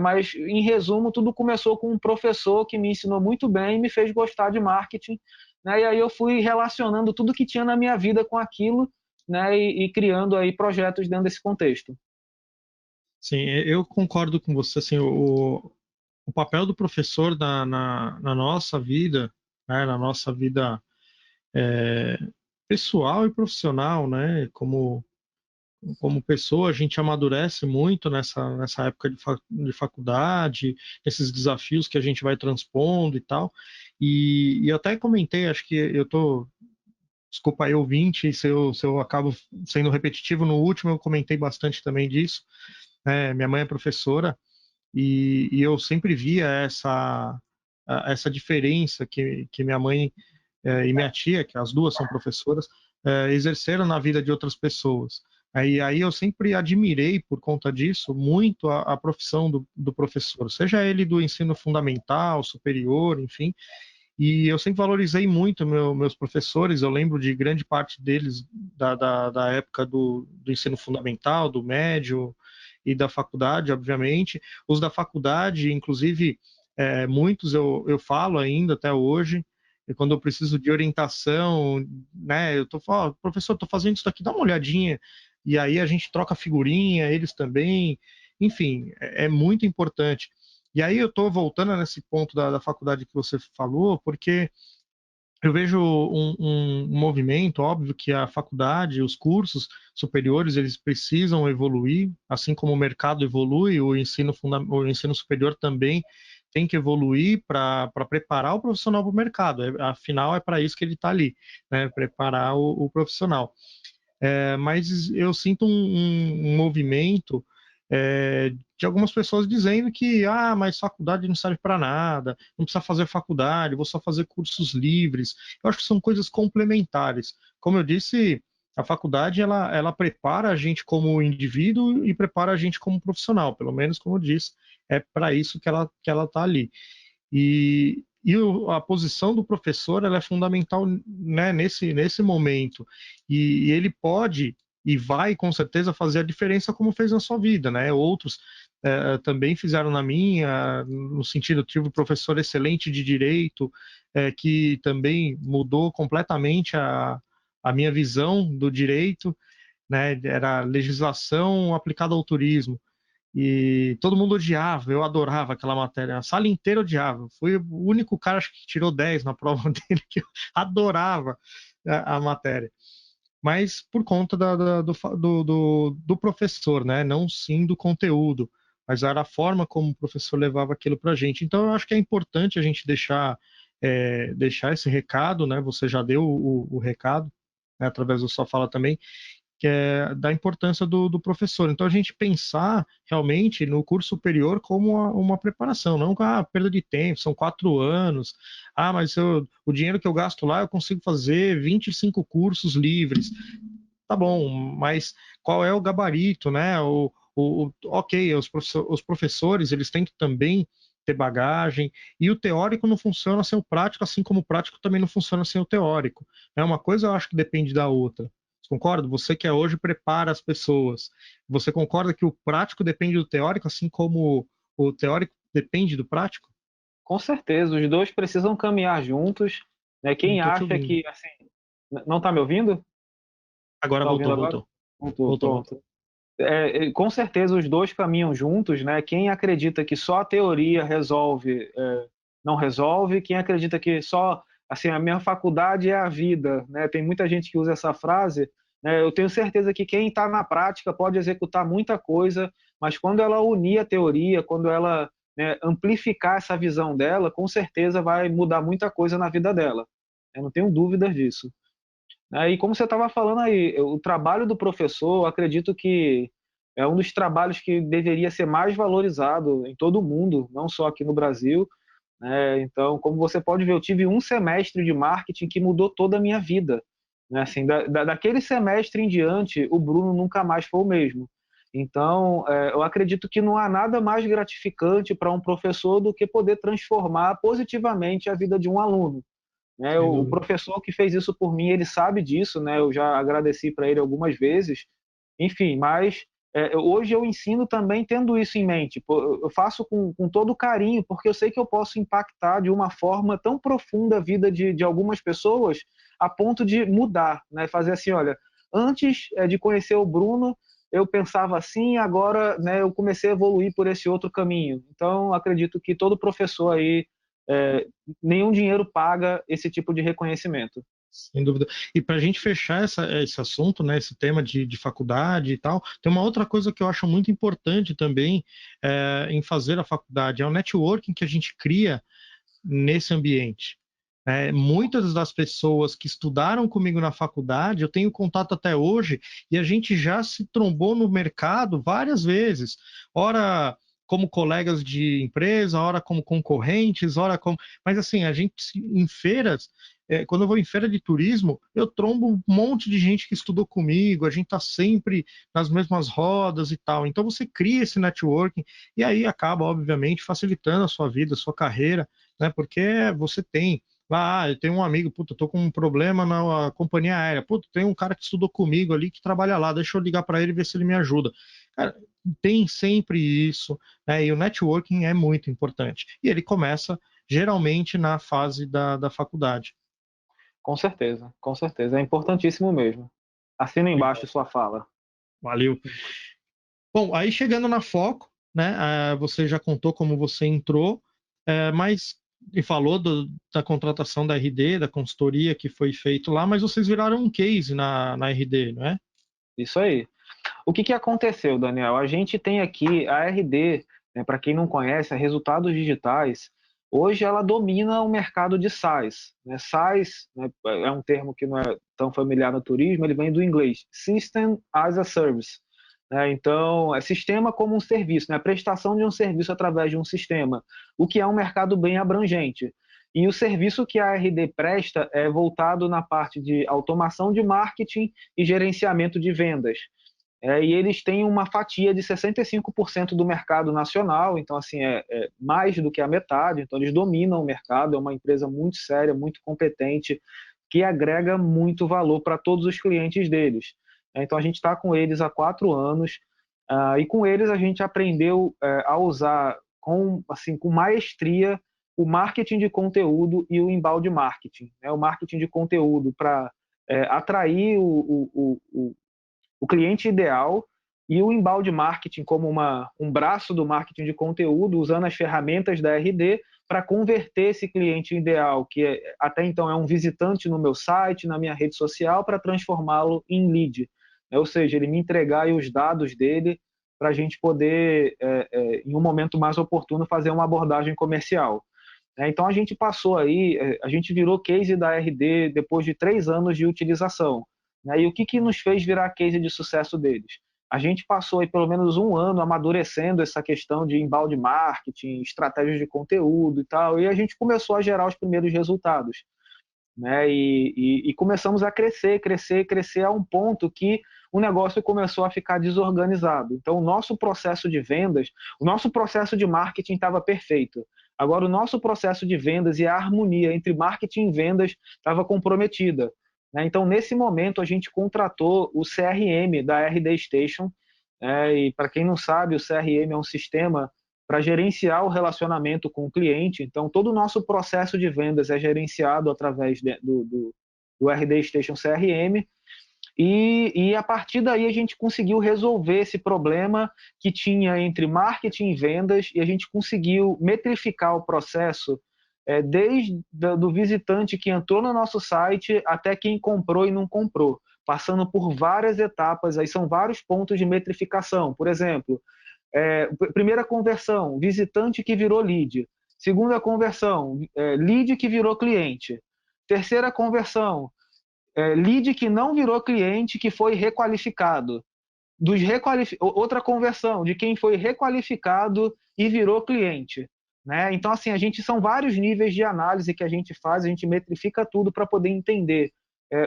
Mas, em resumo, tudo começou com um professor que me ensinou muito bem e me fez gostar de marketing, né? E aí eu fui relacionando tudo que tinha na minha vida com aquilo, né? E criando aí projetos dentro desse contexto. Sim, eu concordo com você. Assim, o papel do professor na nossa vida, né, na nossa vida é, pessoal e profissional, né, como pessoa, a gente amadurece muito nessa época de faculdade, esses desafios que a gente vai transpondo e tal. E eu até comentei, acho que eu tô. Desculpa aí, ouvinte, se eu acabo sendo repetitivo no último, eu comentei bastante também disso. Minha mãe é professora e eu sempre via essa diferença que minha mãe e minha tia, que as duas são professoras, exerceram na vida de outras pessoas. Aí eu sempre admirei, por conta disso, muito a profissão do professor, seja ele do ensino fundamental, superior, enfim. E eu sempre valorizei muito meus professores. Eu lembro de grande parte deles da época do ensino fundamental, do médio e da faculdade, obviamente. Os da faculdade, inclusive, muitos eu falo ainda até hoje. E quando eu preciso de orientação, né, eu tô falando, professor, estou fazendo isso aqui, dá uma olhadinha. E aí a gente troca figurinha, eles também. Enfim, é muito importante. E aí eu estou voltando nesse ponto da faculdade que você falou, porque eu vejo um movimento, óbvio que a faculdade, os cursos superiores, eles precisam evoluir, assim como o mercado evolui, o ensino superior também tem que evoluir para preparar o profissional para o mercado. Afinal, é para isso que ele está ali, né? Preparar o profissional. Mas eu sinto um movimento de algumas pessoas dizendo que mas faculdade não serve para nada, não precisa fazer faculdade, vou só fazer cursos livres. Eu acho que são coisas complementares. Como eu disse, a faculdade ela prepara a gente como indivíduo e prepara a gente como profissional, pelo menos como eu disse, é para isso que ela está ali. A posição do professor ela é fundamental, né, nesse momento. E ele pode e vai com certeza fazer a diferença como fez na sua vida, né? Outros também fizeram na minha, no sentido, eu tive um professor excelente de direito, que também mudou completamente a minha visão do direito, né? Era legislação aplicada ao turismo. E todo mundo odiava, eu adorava aquela matéria. A sala inteira odiava. Fui o único cara acho que tirou 10 na prova dele, que eu adorava a matéria. Mas por conta do professor, né? Não sim do conteúdo, mas era a forma como o professor levava aquilo para a gente. Então eu acho que é importante a gente deixar esse recado, né? Você já deu o recado, né, através da sua fala também, que é da importância do professor. Então, a gente pensar realmente no curso superior como uma preparação, não perda de tempo, são 4 anos. Mas o dinheiro que eu gasto lá, eu consigo fazer 25 cursos livres. Tá bom, mas qual é o gabarito, né? Ok, os professores, eles têm que também ter bagagem, e o teórico não funciona sem o prático, assim como o prático também não funciona sem o teórico. Uma coisa eu acho que depende da outra. Você concorda? Você que é hoje prepara as pessoas. Você concorda que o prático depende do teórico, assim como o teórico depende do prático? Com certeza, os dois precisam caminhar juntos, né? Não Quem estou te acha ouvindo. que, assim, não está me ouvindo? Agora Está ouvindo voltou, agora? voltou. Voltou, Voltou, voltou. pronto. Com certeza os dois caminham juntos, né? Quem acredita que só a teoria resolve, não resolve. Quem acredita que só, assim, a minha faculdade é a vida, né? Tem muita gente que usa essa frase, né? Eu tenho certeza que quem está na prática pode executar muita coisa, mas quando ela unir a teoria, quando ela, né, amplificar essa visão dela, com certeza vai mudar muita coisa na vida dela. Eu não tenho dúvidas disso. E como você estava falando aí, o trabalho do professor, eu acredito que é um dos trabalhos que deveria ser mais valorizado em todo o mundo, não só aqui no Brasil, né? Então, como você pode ver, eu tive um semestre de marketing que mudou toda a minha vida, né? Assim, daquele semestre em diante, o Bruno nunca mais foi o mesmo. Então, eu acredito que não há nada mais gratificante para um professor do que poder transformar positivamente a vida de um aluno, né? Sem O dúvida. professor que fez isso por mim, ele sabe disso, né? Eu já agradeci para ele algumas vezes, enfim, mas hoje eu ensino também tendo isso em mente. Pô, eu faço com todo carinho, porque eu sei que eu posso impactar de uma forma tão profunda a vida de algumas pessoas, a ponto de mudar, né? Fazer assim, olha, antes de conhecer o Bruno, eu pensava assim, agora, né, eu comecei a evoluir por esse outro caminho. Então, acredito que todo professor aí, é, nenhum dinheiro paga esse tipo de reconhecimento. Sem dúvida. E para a gente fechar esse assunto, né, esse tema de faculdade e tal, tem uma outra coisa que eu acho muito importante também em fazer a faculdade, é o networking que a gente cria nesse ambiente. Muitas das pessoas que estudaram comigo na faculdade, eu tenho contato até hoje, e a gente já se trombou no mercado várias vezes. Ora como colegas de empresa, ora como concorrentes, ora como. Mas assim, a gente em feiras, quando eu vou em feira de turismo, eu trombo um monte de gente que estudou comigo, a gente está sempre nas mesmas rodas e tal. Então você cria esse networking e aí acaba, obviamente, facilitando a sua vida, a sua carreira, né? Porque você tem lá, eu tenho um amigo, puta, eu tô com um problema na companhia aérea. Puta, tem um cara que estudou comigo ali que trabalha lá, deixa eu ligar para ele e ver se ele me ajuda. Cara, tem sempre isso, né? E o networking é muito importante. E ele começa geralmente na fase da faculdade. Com certeza, com certeza. É importantíssimo mesmo. Assina embaixo sua fala. Valeu. Bom, aí chegando na Foco, né? Você já contou como você entrou, mas e falou da contratação da RD, da consultoria que foi feito lá, mas vocês viraram um case na RD, não é? Isso aí. O que aconteceu, Daniel? A gente tem aqui a RD, né, para quem não conhece, a Resultados Digitais. Hoje ela domina o mercado de SaaS, né? SaaS, né, é um termo que não é tão familiar no turismo, ele vem do inglês, System as a Service, né? Então, é sistema como um serviço, né? A prestação de um serviço através de um sistema, o que é um mercado bem abrangente. E o serviço que a RD presta é voltado na parte de automação de marketing e gerenciamento de vendas. E eles têm uma fatia de 65% do mercado nacional, então assim é mais do que a metade, então eles dominam o mercado, é uma empresa muito séria, muito competente, que agrega muito valor para todos os clientes deles. Então a gente está com eles há 4 anos, e com eles a gente aprendeu a usar com maestria o marketing de conteúdo e o inbound marketing. O marketing de conteúdo para atrair o cliente ideal e o inbound marketing como um braço do marketing de conteúdo, usando as ferramentas da RD para converter esse cliente ideal, que até então é um visitante no meu site, na minha rede social, para transformá-lo em lead. Ou seja, ele me entregar os dados dele para a gente poder, em um momento mais oportuno, fazer uma abordagem comercial. Então a gente passou aí, a gente virou case da RD depois de 3 anos de utilização. né? E o que nos fez virar case de sucesso deles? A gente passou aí pelo menos um ano amadurecendo essa questão de inbound marketing, estratégias de conteúdo e tal, e a gente começou a gerar os primeiros resultados, né? E começamos a crescer a um ponto que o negócio começou a ficar desorganizado. Então, o nosso processo de vendas, o nosso processo de marketing estava perfeito. Agora, o nosso processo de vendas e a harmonia entre marketing e vendas estava comprometida, né? Então, nesse momento, a gente contratou o CRM da RD Station, e para quem não sabe, o CRM é um sistema para gerenciar o relacionamento com o cliente. Então, todo o nosso processo de vendas é gerenciado através do RD Station CRM, e a partir daí a gente conseguiu resolver esse problema que tinha entre marketing e vendas, e a gente conseguiu metrificar o processo desde do visitante que entrou no nosso site até quem comprou e não comprou, passando por várias etapas. Aí são vários pontos de metrificação. Por exemplo, primeira conversão, visitante que virou lead. Segunda conversão, lead que virou cliente. Terceira conversão, lead que não virou cliente, que foi requalificado. Outra conversão, de quem foi requalificado e virou cliente, né? Então, assim, são vários níveis de análise que a gente faz, a gente metrifica tudo para poder entender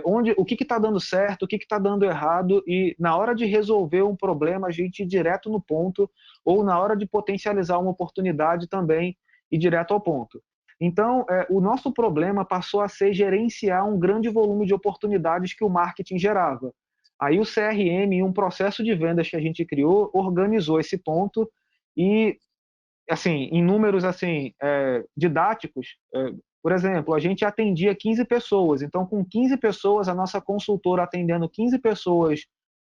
o que está dando certo, o que está dando errado, e na hora de resolver um problema, a gente ir direto no ponto, ou na hora de potencializar uma oportunidade também, ir direto ao ponto. Então, o nosso problema passou a ser gerenciar um grande volume de oportunidades que o marketing gerava. Aí o CRM, em um processo de vendas que a gente criou, organizou esse ponto e, assim, em números assim, didáticos, por exemplo, a gente atendia 15 pessoas. Então, com 15 pessoas, a nossa consultora atendendo 15 pessoas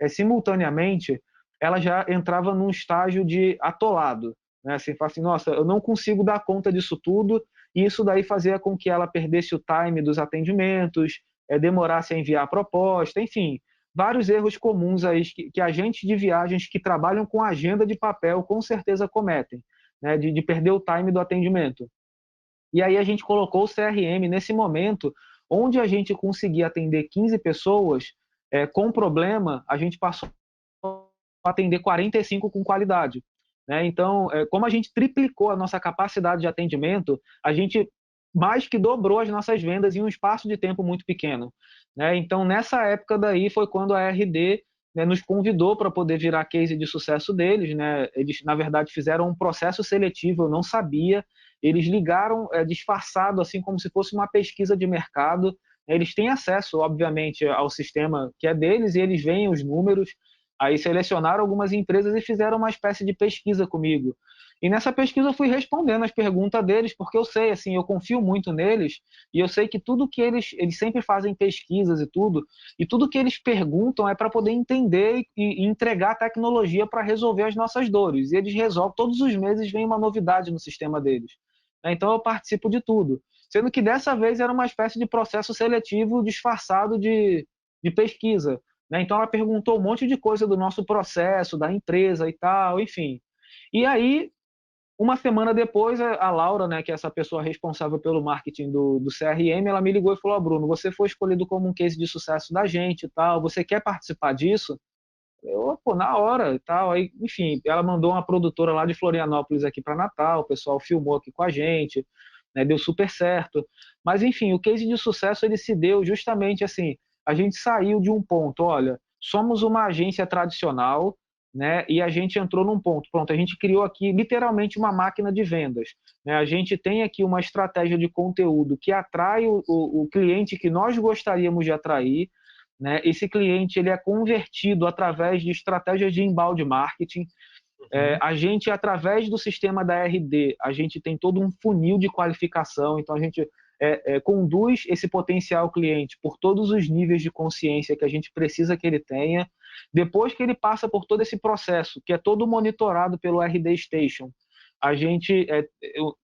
simultaneamente, ela já entrava num estágio de atolado, né? Assim, fala assim, nossa, eu não consigo dar conta disso tudo, e isso daí fazia com que ela perdesse o time dos atendimentos, demorasse a enviar a proposta, enfim, vários erros comuns aí que agentes de viagens que trabalham com agenda de papel com certeza cometem, né? De perder o time do atendimento. E aí a gente colocou o CRM nesse momento, onde a gente conseguia atender 15 pessoas com problema, a gente passou a atender 45 com qualidade, né? Então, como a gente triplicou a nossa capacidade de atendimento, a gente mais que dobrou as nossas vendas em um espaço de tempo muito pequeno, né? Então, nessa época daí foi quando a RD, né, nos convidou para poder virar case de sucesso deles, né? Eles, na verdade, fizeram um processo seletivo, eu não sabia. Eles ligaram disfarçado, assim, como se fosse uma pesquisa de mercado. Eles têm acesso, obviamente, ao sistema que é deles, e eles veem os números. Aí selecionaram algumas empresas e fizeram uma espécie de pesquisa comigo. E nessa pesquisa eu fui respondendo as perguntas deles, porque eu sei, assim, eu confio muito neles, e eu sei que tudo que eles sempre fazem pesquisas e tudo que eles perguntam é para poder entender e entregar tecnologia para resolver as nossas dores. E eles resolvem, todos os meses vem uma novidade no sistema deles. Então eu participo de tudo. Sendo que dessa vez era uma espécie de processo seletivo disfarçado de pesquisa, né? Então ela perguntou um monte de coisa do nosso processo, da empresa e tal, enfim. E aí, uma semana depois, a Laura, né, que é essa pessoa responsável pelo marketing do CRM, ela me ligou e falou: Bruno, você foi escolhido como um case de sucesso da gente e tal, você quer participar disso? Eu, pô, na hora e tal. Aí, enfim, ela mandou uma produtora lá de Florianópolis aqui para Natal, o pessoal filmou aqui com a gente, né, deu super certo. Mas, enfim, o case de sucesso ele se deu justamente assim, a gente saiu de um ponto, olha, somos uma agência tradicional, né, e a gente entrou num ponto, pronto, a gente criou aqui literalmente uma máquina de vendas, né, a gente tem aqui uma estratégia de conteúdo que atrai o cliente que nós gostaríamos de atrair, né? Esse cliente ele é convertido através de estratégias de inbound marketing. A gente, através do sistema da RD, a gente tem todo um funil de qualificação, então a gente conduz esse potencial cliente por todos os níveis de consciência que a gente precisa que ele tenha. Depois que ele passa por todo esse processo, que é todo monitorado pelo RD Station, a gente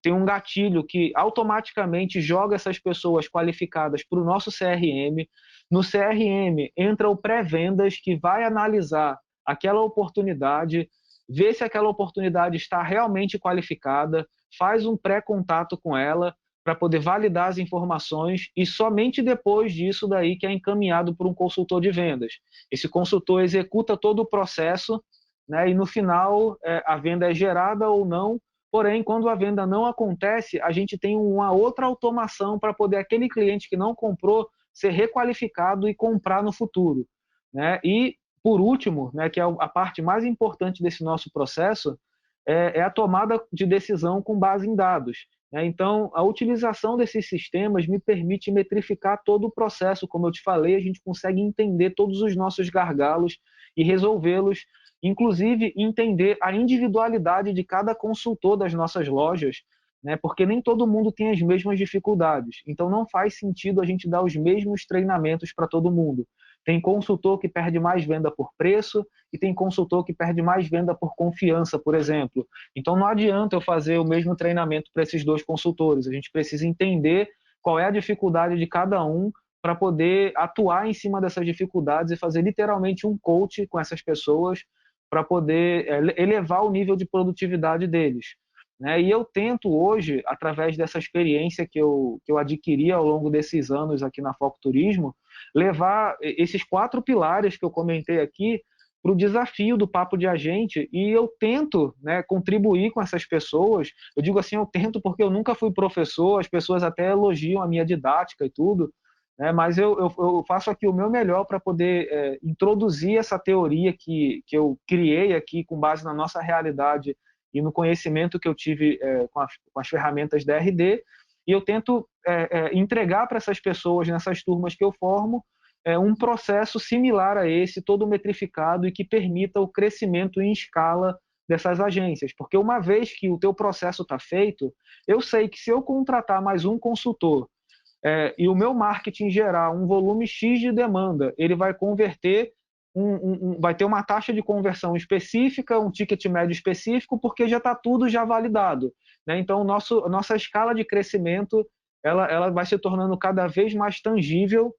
tem um gatilho que automaticamente joga essas pessoas qualificadas para o nosso CRM. No CRM entra o pré-vendas, que vai analisar aquela oportunidade, ver se aquela oportunidade está realmente qualificada, faz um pré-contato com ela, para poder validar as informações e somente depois disso daí que é encaminhado por um consultor de vendas. Esse consultor executa todo o processo, né, e no final a venda é gerada ou não, porém, quando a venda não acontece, a gente tem uma outra automação para poder aquele cliente que não comprou ser requalificado e comprar no futuro, né? E, por último, né, que é a parte mais importante desse nosso processo, é a tomada de decisão com base em dados. Então, a utilização desses sistemas me permite metrificar todo o processo. Como eu te falei, a gente consegue entender todos os nossos gargalos e resolvê-los, inclusive entender a individualidade de cada consultor das nossas lojas, né? Porque nem todo mundo tem as mesmas dificuldades. Então, não faz sentido a gente dar os mesmos treinamentos para todo mundo. Tem consultor que perde mais venda por preço e tem consultor que perde mais venda por confiança, por exemplo. Então, não adianta eu fazer o mesmo treinamento para esses dois consultores. A gente precisa entender qual é a dificuldade de cada um para poder atuar em cima dessas dificuldades e fazer literalmente um coach com essas pessoas para poder elevar o nível de produtividade deles. Né? E eu tento hoje, através dessa experiência que eu adquiri ao longo desses anos aqui na Foco Turismo, levar esses 4 pilares que eu comentei aqui para o desafio do Papo de Agente, e eu tento, né, contribuir com essas pessoas. Eu digo assim, eu tento porque eu nunca fui professor, as pessoas até elogiam a minha didática e tudo, né, mas eu faço aqui o meu melhor para poder introduzir essa teoria que eu criei aqui com base na nossa realidade e no conhecimento que eu tive com as ferramentas da RD, e eu tento entregar para essas pessoas, nessas turmas que eu formo, um processo similar a esse, todo metrificado e que permita o crescimento em escala dessas agências. Porque uma vez que o teu processo está feito, eu sei que se eu contratar mais um consultor e o meu marketing gerar um volume X de demanda, ele vai converter, vai ter uma taxa de conversão específica, um ticket médio específico, porque já está tudo já validado. Né? Então, a nossa escala de crescimento ela vai se tornando cada vez mais tangível.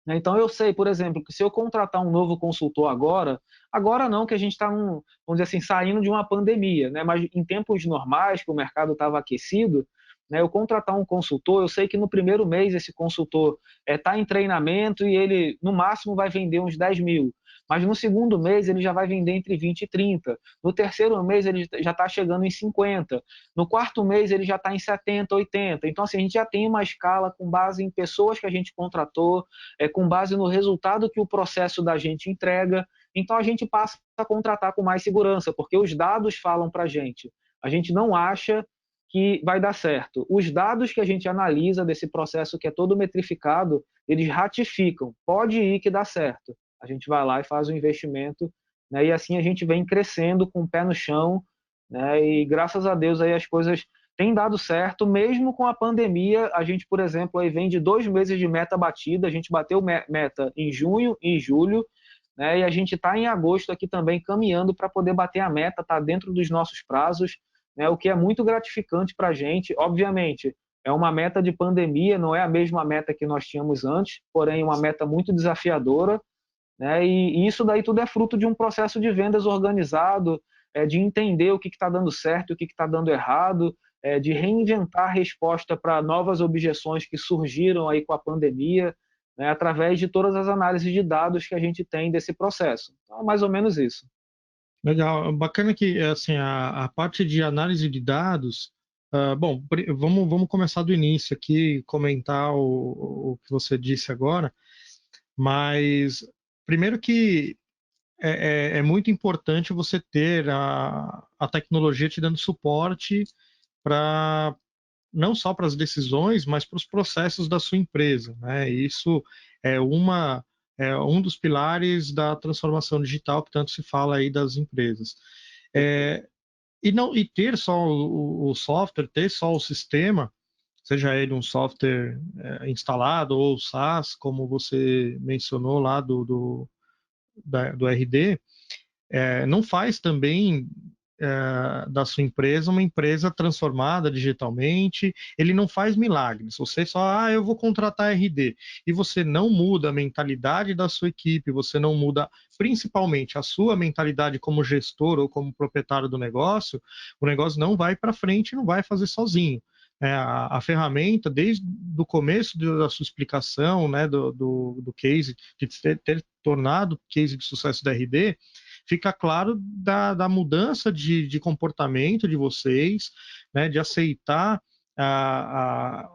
Então, eu sei, por exemplo, que se eu contratar um novo consultor agora não, que a gente está, vamos dizer assim, saindo de uma pandemia, né? Mas em tempos normais, que o mercado estava aquecido, né? Eu contratar um consultor, eu sei que no primeiro mês esse consultor está em treinamento e ele, no máximo, vai vender uns 10 mil. Mas no segundo mês ele já vai vender entre 20 e 30. No terceiro mês ele já está chegando em 50. No quarto mês ele já está em 70, 80. Então, assim, a gente já tem uma escala com base em pessoas que a gente contratou, com base no resultado que o processo da gente entrega. Então, a gente passa a contratar com mais segurança, porque os dados falam para a gente. A gente não acha que vai dar certo. Os dados que a gente analisa desse processo que é todo metrificado, eles ratificam. Pode ir que dá certo. A gente vai lá e faz o investimento, né? E assim a gente vem crescendo com o pé no chão, né? E graças a Deus aí as coisas têm dado certo, mesmo com a pandemia. A gente, por exemplo, aí vem de 2 meses de meta batida, a gente bateu meta em junho e em julho, né? E a gente está em agosto aqui também caminhando para poder bater a meta, está dentro dos nossos prazos, né? O que é muito gratificante para a gente. Obviamente, é uma meta de pandemia, não é a mesma meta que nós tínhamos antes, porém uma meta muito desafiadora, né? E isso daí tudo é fruto de um processo de vendas organizado, de entender o que está dando certo, o que está dando errado, de reinventar a resposta para novas objeções que surgiram aí com a pandemia, né? Através de todas as análises de dados que a gente tem desse processo. Então, é mais ou menos isso. Legal, bacana que assim a parte de análise de dados. Bom, vamos começar do início aqui, comentar o que você disse agora, mas primeiro que é muito importante você ter a tecnologia te dando suporte para não só para as decisões, mas para os processos da sua empresa, né? Isso é um dos pilares da transformação digital que tanto se fala aí das empresas. E ter só o software, ter só o sistema, seja ele um software instalado ou SaaS, como você mencionou lá do RD, não faz também da sua empresa uma empresa transformada digitalmente. Ele não faz milagres. Você só, eu vou contratar RD, e você não muda a mentalidade da sua equipe, você não muda principalmente a sua mentalidade como gestor ou como proprietário do negócio, o negócio não vai para frente, não vai fazer sozinho. A ferramenta, desde o começo da sua explicação, né, do case, de ter tornado case de sucesso da RD, fica claro da mudança de comportamento de vocês, né, de aceitar a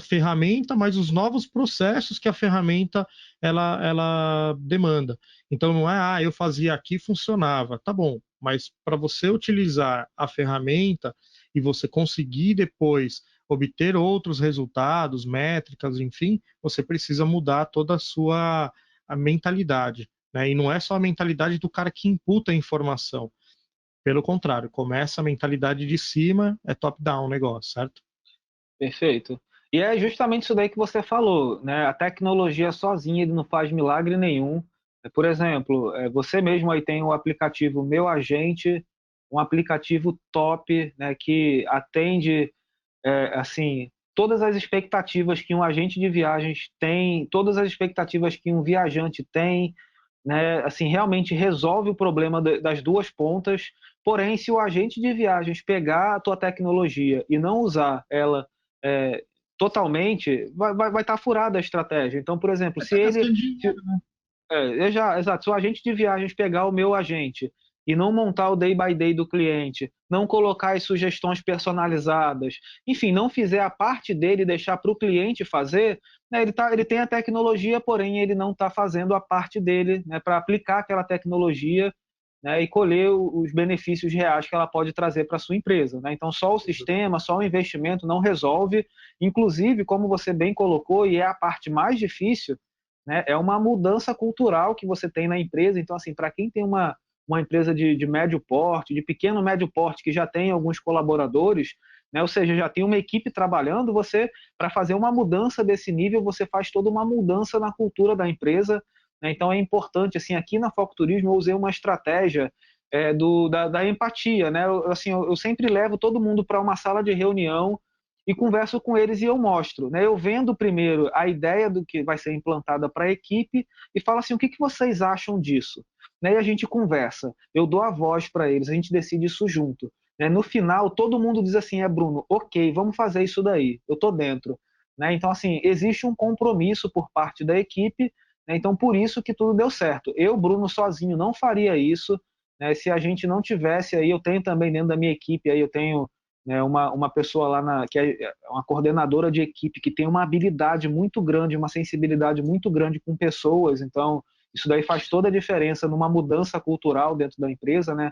ferramenta, mas os novos processos que a ferramenta ela demanda. Então não é, eu fazia aqui, funcionava, tá bom, mas para você utilizar a ferramenta e você conseguir depois obter outros resultados, métricas, enfim, você precisa mudar toda a mentalidade, né? E não é só a mentalidade do cara que imputa a informação. Pelo contrário, começa a mentalidade de cima, é top-down o negócio, certo? Perfeito. E é justamente isso daí que você falou, né? A tecnologia sozinha ele não faz milagre nenhum. Por exemplo, você mesmo aí tem o aplicativo Meu Agente, um aplicativo top, né, que atende assim todas as expectativas que um agente de viagens tem, todas as expectativas que um viajante tem, né? Assim, realmente resolve o problema das duas pontas. Porém, se o agente de viagens pegar a tua tecnologia e não usar ela é, totalmente, vai estar furada a estratégia. Então, por exemplo, se Tá ele, gastando se, dinheiro, né? exato, se o agente de viagens pegar o meu agente e não montar o day by day do cliente, não colocar as sugestões personalizadas, enfim, não fizer a parte dele e deixar para o cliente fazer, né, ele tem a tecnologia, porém ele não está fazendo a parte dele, né, para aplicar aquela tecnologia, né, e colher os benefícios reais que ela pode trazer para a sua empresa, né? Então, só o sistema, só o investimento não resolve. Inclusive, como você bem colocou, e é a parte mais difícil, né, é uma mudança cultural que você tem na empresa. Então, assim, para quem tem uma empresa de médio porte, de pequeno médio porte, que já tem alguns colaboradores, né, ou seja, já tem uma equipe trabalhando, você, para fazer uma mudança desse nível, você faz toda uma mudança na cultura da empresa, né? Então é importante, assim, aqui na Foco Turismo eu usei uma estratégia da empatia, né? Eu sempre levo todo mundo para uma sala de reunião e converso com eles e eu mostro, né? Eu vendo primeiro a ideia do que vai ser implantada para a equipe e falo assim, o que vocês acham disso? Né? E a gente conversa, eu dou a voz para eles, a gente decide isso junto. Né? No final, todo mundo diz assim, Bruno, ok, vamos fazer isso daí, eu estou dentro. Né? Então, assim, existe um compromisso por parte da equipe, né? Então, por isso que tudo deu certo. Eu, Bruno, sozinho não faria isso, né? Se a gente não tivesse aí, eu tenho também dentro da minha equipe, aí eu tenho, né, uma pessoa lá que é uma coordenadora de equipe que tem uma habilidade muito grande, uma sensibilidade muito grande com pessoas, então isso daí faz toda a diferença numa mudança cultural dentro da empresa, né?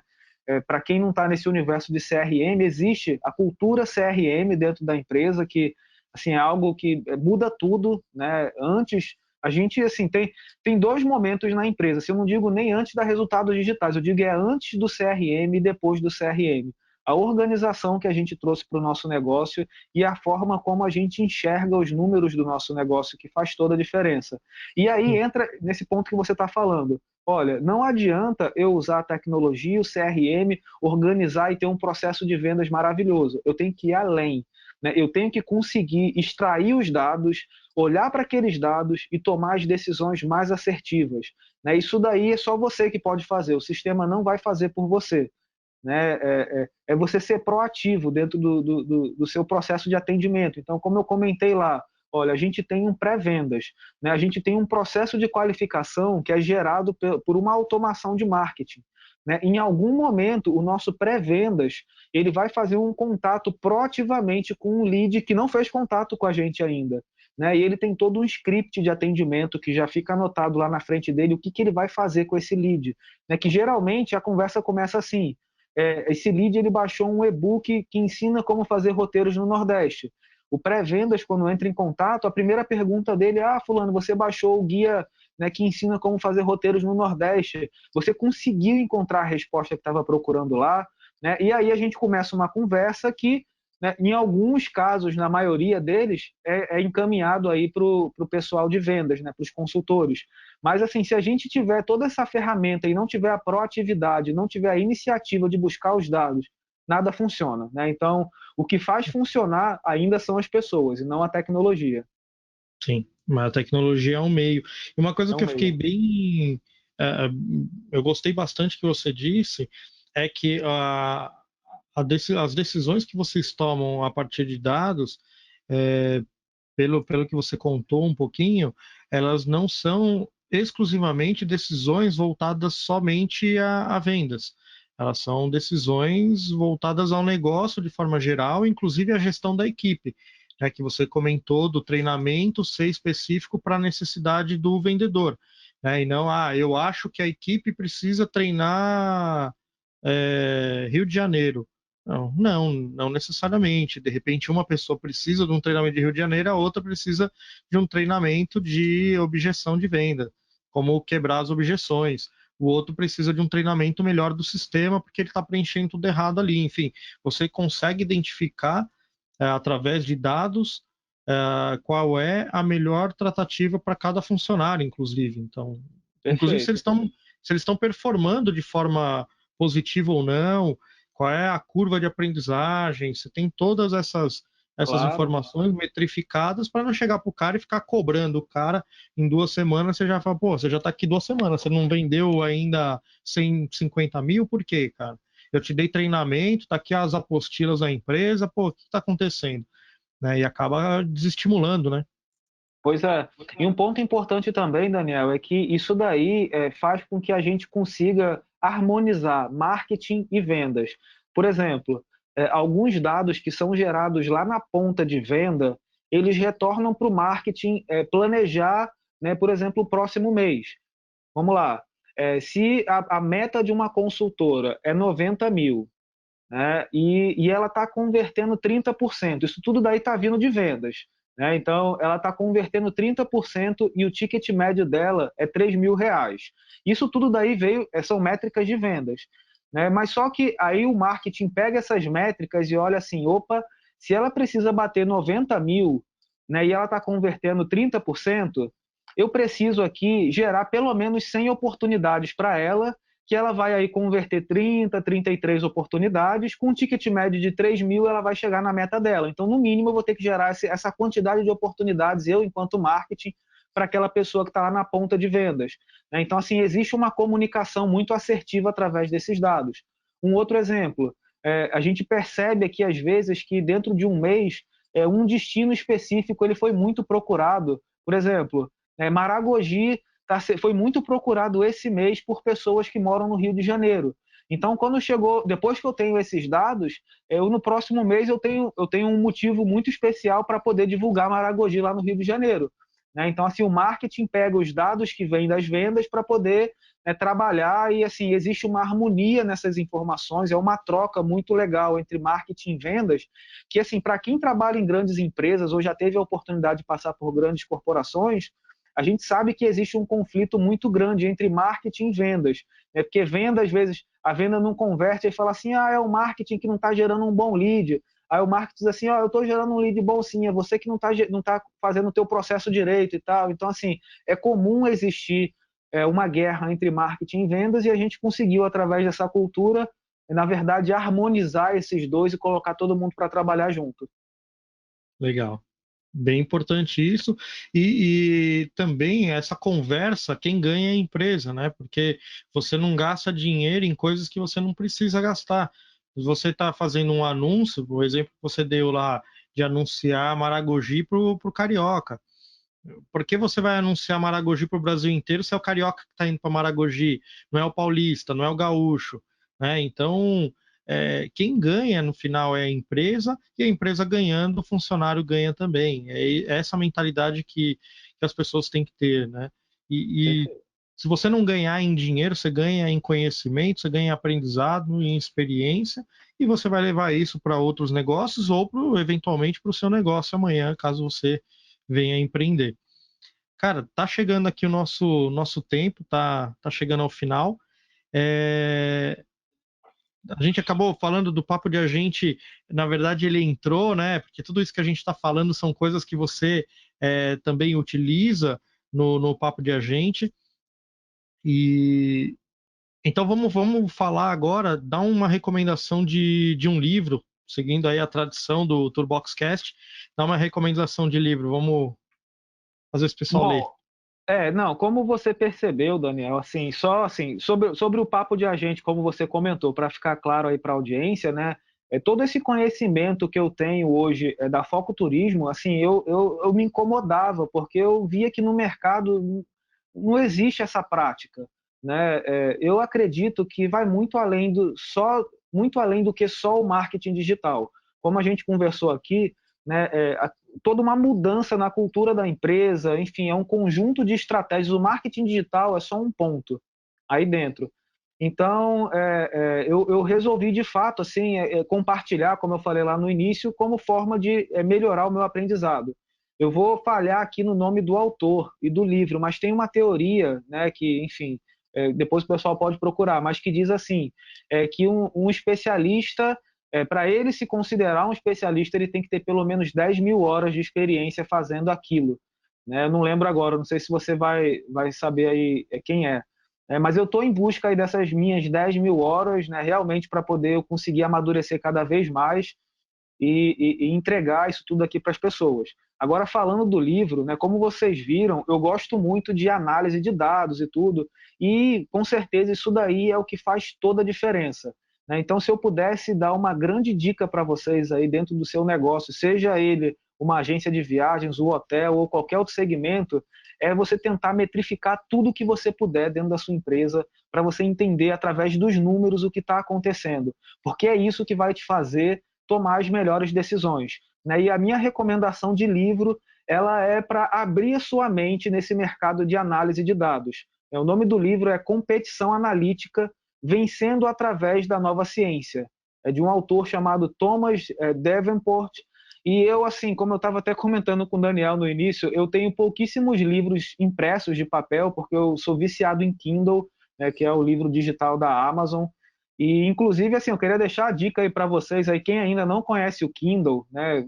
Para quem não está nesse universo de CRM, existe a cultura CRM dentro da empresa, que assim, é algo que muda tudo, né? Antes, a gente assim, tem dois momentos na empresa, assim, eu não digo nem antes da resultados digitais, eu digo antes do CRM e depois do CRM. A organização que a gente trouxe para o nosso negócio e a forma como a gente enxerga os números do nosso negócio, que faz toda a diferença. E aí entra nesse ponto que você está falando. Olha, não adianta eu usar a tecnologia, o CRM, organizar e ter um processo de vendas maravilhoso. Eu tenho que ir além, né? Eu tenho que conseguir extrair os dados, olhar para aqueles dados e tomar as decisões mais assertivas. Né? Isso daí é só você que pode fazer, o sistema não vai fazer por você. Né? É você ser proativo dentro do seu processo de atendimento. Então, como eu comentei lá, olha, a gente tem um pré-vendas, né? A gente tem um processo de qualificação que é gerado por uma automação de marketing. Né? Em algum momento, o nosso pré-vendas ele vai fazer um contato proativamente com um lead que não fez contato com a gente ainda. Né? E ele tem todo um script de atendimento que já fica anotado lá na frente dele o que ele vai fazer com esse lead. Né? Que geralmente a conversa começa assim, esse lead ele baixou um e-book que ensina como fazer roteiros no Nordeste. O pré-vendas, quando entra em contato, a primeira pergunta dele é: fulano, você baixou o guia, né, que ensina como fazer roteiros no Nordeste? Você conseguiu encontrar a resposta que estava procurando lá? Né? E aí a gente começa uma conversa que, né, em alguns casos, na maioria deles, é encaminhado aí para o pessoal de vendas, né, para os consultores. Mas, assim, se a gente tiver toda essa ferramenta e não tiver a proatividade, não tiver a iniciativa de buscar os dados, nada funciona. Né? Então, o que faz funcionar ainda são as pessoas e não a tecnologia. Sim, mas a tecnologia é um meio. E uma coisa É um que eu fiquei meio. bem. Eu gostei bastante que você disse é que as decisões que vocês tomam a partir de dados, é, pelo que você contou um pouquinho, elas não são exclusivamente decisões voltadas somente a vendas. Elas são decisões voltadas ao negócio de forma geral, inclusive a gestão da equipe, né, que você comentou do treinamento ser específico para a necessidade do vendedor, né, e não, eu acho que a equipe precisa treinar Rio de Janeiro. Não necessariamente. De repente, uma pessoa precisa de um treinamento de Rio de Janeiro, a outra precisa de um treinamento de objeção de venda, como quebrar as objeções. O outro precisa de um treinamento melhor do sistema, porque ele está preenchendo tudo errado ali. Enfim, você consegue identificar, através de dados, qual é a melhor tratativa para cada funcionário, inclusive. Então, inclusive Perfeito. se eles estão performando de forma positiva ou não, qual é a curva de aprendizagem, você tem todas essas Claro. informações metrificadas para não chegar para o cara e ficar cobrando o cara em 2 semanas. Você já fala, pô, você já está aqui 2 semanas, você não vendeu ainda 150 mil, por quê, cara? Eu te dei treinamento, tá aqui as apostilas da empresa, pô, o que está acontecendo? Né? E acaba desestimulando, né? Pois é. E um ponto importante também, Daniel, é que isso daí faz com que a gente consiga harmonizar marketing e vendas. Por exemplo, alguns dados que são gerados lá na ponta de venda, eles retornam para o marketing planejar, né, por exemplo, o próximo mês. Vamos lá. Se a meta de uma consultora é 90 mil, né? E ela está convertendo 30%. Isso tudo daí está vindo de vendas. Né? Então, ela está convertendo 30% e o ticket médio dela é R$ 3.000. Isso tudo daí são métricas de vendas. Né? Mas só que aí o marketing pega essas métricas e olha assim, opa, se ela precisa bater 90 mil, né, e ela está convertendo 30%, eu preciso aqui gerar pelo menos 100 oportunidades para ela, que ela vai aí converter 30, 33 oportunidades, com um ticket médio de 3 mil, ela vai chegar na meta dela. Então, no mínimo, eu vou ter que gerar essa quantidade de oportunidades, eu, enquanto marketing, para aquela pessoa que está lá na ponta de vendas. Então, assim, existe uma comunicação muito assertiva através desses dados. Um outro exemplo, a gente percebe aqui, às vezes, que dentro de um mês, um destino específico ele foi muito procurado. Por exemplo, Maragogi foi muito procurado esse mês por pessoas que moram no Rio de Janeiro. Então, quando chegou, depois que eu tenho esses dados, no próximo mês eu tenho um motivo muito especial para poder divulgar Maragogi lá no Rio de Janeiro. Né? Então, assim, o marketing pega os dados que vêm das vendas para poder trabalhar e, assim, existe uma harmonia nessas informações, é uma troca muito legal entre marketing e vendas, que, assim, para quem trabalha em grandes empresas ou já teve a oportunidade de passar por grandes corporações, a gente sabe que existe um conflito muito grande entre marketing e vendas, né? Porque venda, às vezes, a venda não converte e fala assim, é o marketing que não está gerando um bom lead. Aí o marketing diz assim, eu estou gerando um lead bom sim, é você que não tá fazendo o teu processo direito e tal. Então, assim, é comum existir uma guerra entre marketing e vendas e a gente conseguiu, através dessa cultura, na verdade, harmonizar esses dois e colocar todo mundo para trabalhar junto. Legal. Bem importante isso. E também essa conversa, quem ganha é a empresa, né? Porque você não gasta dinheiro em coisas que você não precisa gastar. Se você está fazendo um anúncio, o exemplo que você deu lá de anunciar Maragogi para o Carioca. Por que você vai anunciar Maragogi para o Brasil inteiro se é o Carioca que está indo para Maragogi, não é o Paulista, não é o Gaúcho, né? Então, quem ganha no final é a empresa, e a empresa ganhando, o funcionário ganha também. É essa mentalidade que as pessoas têm que ter, né? E Perfeito. se você não ganhar em dinheiro, você ganha em conhecimento, você ganha em aprendizado, em experiência, e você vai levar isso para outros negócios ou eventualmente para o seu negócio amanhã, caso você venha empreender. Cara, tá chegando aqui o nosso tempo, tá chegando ao final. É, a gente acabou falando do papo de agente, na verdade ele entrou, né? Porque tudo isso que a gente está falando são coisas que você também utiliza no papo de agente. E então vamos falar agora, dar uma recomendação de um livro, seguindo aí a tradição do Turboxcast, dar uma recomendação de livro. Vamos fazer esse pessoal ler. Bom, não, como você percebeu, Daniel, assim, só assim, sobre o papo de agente, como você comentou, para ficar claro aí para a audiência, né? todo esse conhecimento que eu tenho hoje da Focoturismo, assim, eu me incomodava, porque eu via que no mercado não existe essa prática, né? Eu acredito que vai muito além do que só o marketing digital. Como a gente conversou aqui, né, toda uma mudança na cultura da empresa, enfim, é um conjunto de estratégias. O marketing digital é só um ponto aí dentro. Então, eu resolvi, de fato, assim, compartilhar, como eu falei lá no início, como forma de melhorar o meu aprendizado. Eu vou falhar aqui no nome do autor e do livro, mas tem uma teoria, né, que, enfim, depois o pessoal pode procurar, mas que diz assim, que um especialista, para ele se considerar um especialista, ele tem que ter pelo menos 10 mil horas de experiência fazendo aquilo. Né? Eu não lembro agora, não sei se você vai saber aí quem é. Mas eu estou em busca aí dessas minhas 10 mil horas, né, realmente para poder eu conseguir amadurecer cada vez mais e entregar isso tudo aqui para as pessoas. Agora, falando do livro, né, como vocês viram, eu gosto muito de análise de dados e tudo, e com certeza isso daí é o que faz toda a diferença. Né? Então, se eu pudesse dar uma grande dica para vocês aí dentro do seu negócio, seja ele uma agência de viagens, um hotel ou qualquer outro segmento, é você tentar metrificar tudo que você puder dentro da sua empresa para você entender através dos números o que está acontecendo, porque é isso que vai te fazer tomar as melhores decisões. Né? E a minha recomendação de livro ela é para abrir a sua mente nesse mercado de análise de dados. O nome do livro é Competição Analítica, Vencendo através da Nova Ciência. É de um autor chamado Thomas Davenport. E eu, assim, como eu estava até comentando com o Daniel no início, eu tenho pouquíssimos livros impressos de papel, porque eu sou viciado em Kindle, né, que é o livro digital da Amazon. E, inclusive, assim, eu queria deixar a dica aí para vocês, aí, quem ainda não conhece o Kindle, né,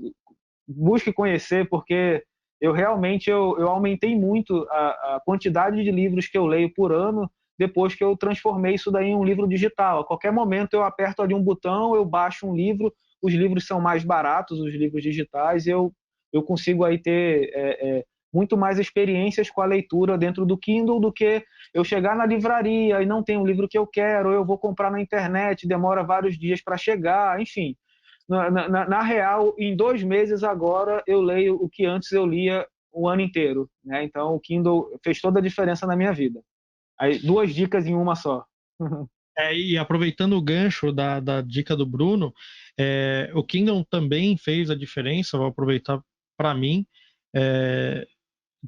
busque conhecer, porque eu realmente eu aumentei muito a quantidade de livros que eu leio por ano depois que eu transformei isso daí em um livro digital. A qualquer momento eu aperto ali um botão, eu baixo um livro, os livros são mais baratos, os livros digitais, e eu consigo aí ter muito mais experiências com a leitura dentro do Kindle do que eu chegar na livraria e não tem um livro que eu quero, ou eu vou comprar na internet, demora vários dias para chegar, enfim. Na real, em 2 meses agora eu leio o que antes eu lia o ano inteiro. Né? Então o Kindle fez toda a diferença na minha vida. Aí, 2 dicas em uma só. E aproveitando o gancho da dica do Bruno, o Kingdom também fez a diferença, vou aproveitar para mim. É,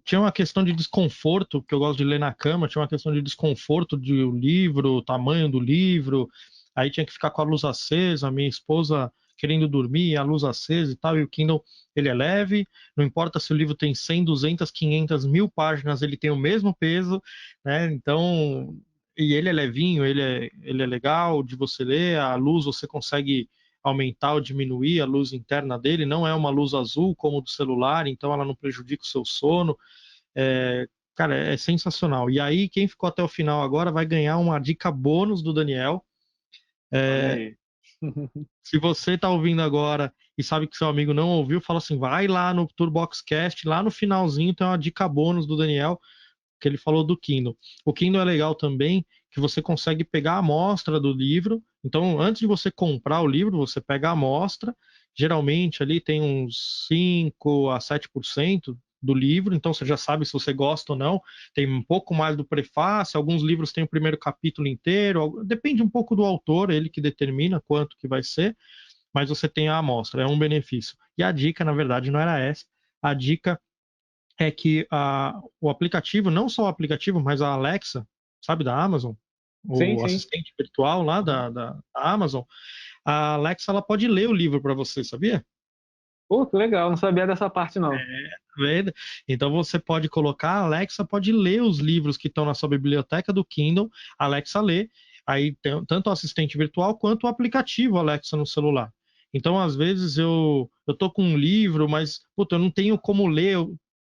tinha uma questão de desconforto, que eu gosto de ler na cama, tinha uma questão de desconforto de o livro, o tamanho do livro, aí tinha que ficar com a luz acesa, minha esposa querendo dormir, a luz acesa e tal, e o Kindle, ele é leve, não importa se o livro tem 100, 200, 500, 1000 páginas, ele tem o mesmo peso, né, então, e ele é levinho, ele é legal de você ler, a luz você consegue aumentar ou diminuir a luz interna dele, não é uma luz azul como do celular, então ela não prejudica o seu sono. Cara, é sensacional. E aí, quem ficou até o final agora vai ganhar uma dica bônus do Daniel. Olha aí. Se você está ouvindo agora e sabe que seu amigo não ouviu, fala assim: vai lá no Turboxcast, lá no finalzinho tem uma dica bônus do Daniel, que ele falou do Kindle. O Kindle é legal também, que você consegue pegar a amostra do livro. Então, antes de você comprar o livro, você pega a amostra. Geralmente ali tem uns 5 a 7% do livro, então você já sabe se você gosta ou não. Tem um pouco mais do prefácio, alguns livros têm o primeiro capítulo inteiro, depende um pouco do autor, ele que determina quanto que vai ser, mas você tem a amostra, é um benefício. E a dica, na verdade, não era essa. A dica é que o aplicativo, não só o aplicativo, mas a Alexa, sabe, da Amazon, Sim, o sim. assistente virtual lá Uhum. da Amazon, a Alexa ela pode ler o livro para você, sabia? Pô, que legal, não sabia dessa parte não. Vendo? Então você pode colocar, a Alexa pode ler os livros que estão na sua biblioteca do Kindle, a Alexa lê, aí tem tanto o assistente virtual quanto o aplicativo Alexa no celular. Então, às vezes, eu tô com um livro, mas puta, eu não tenho como ler.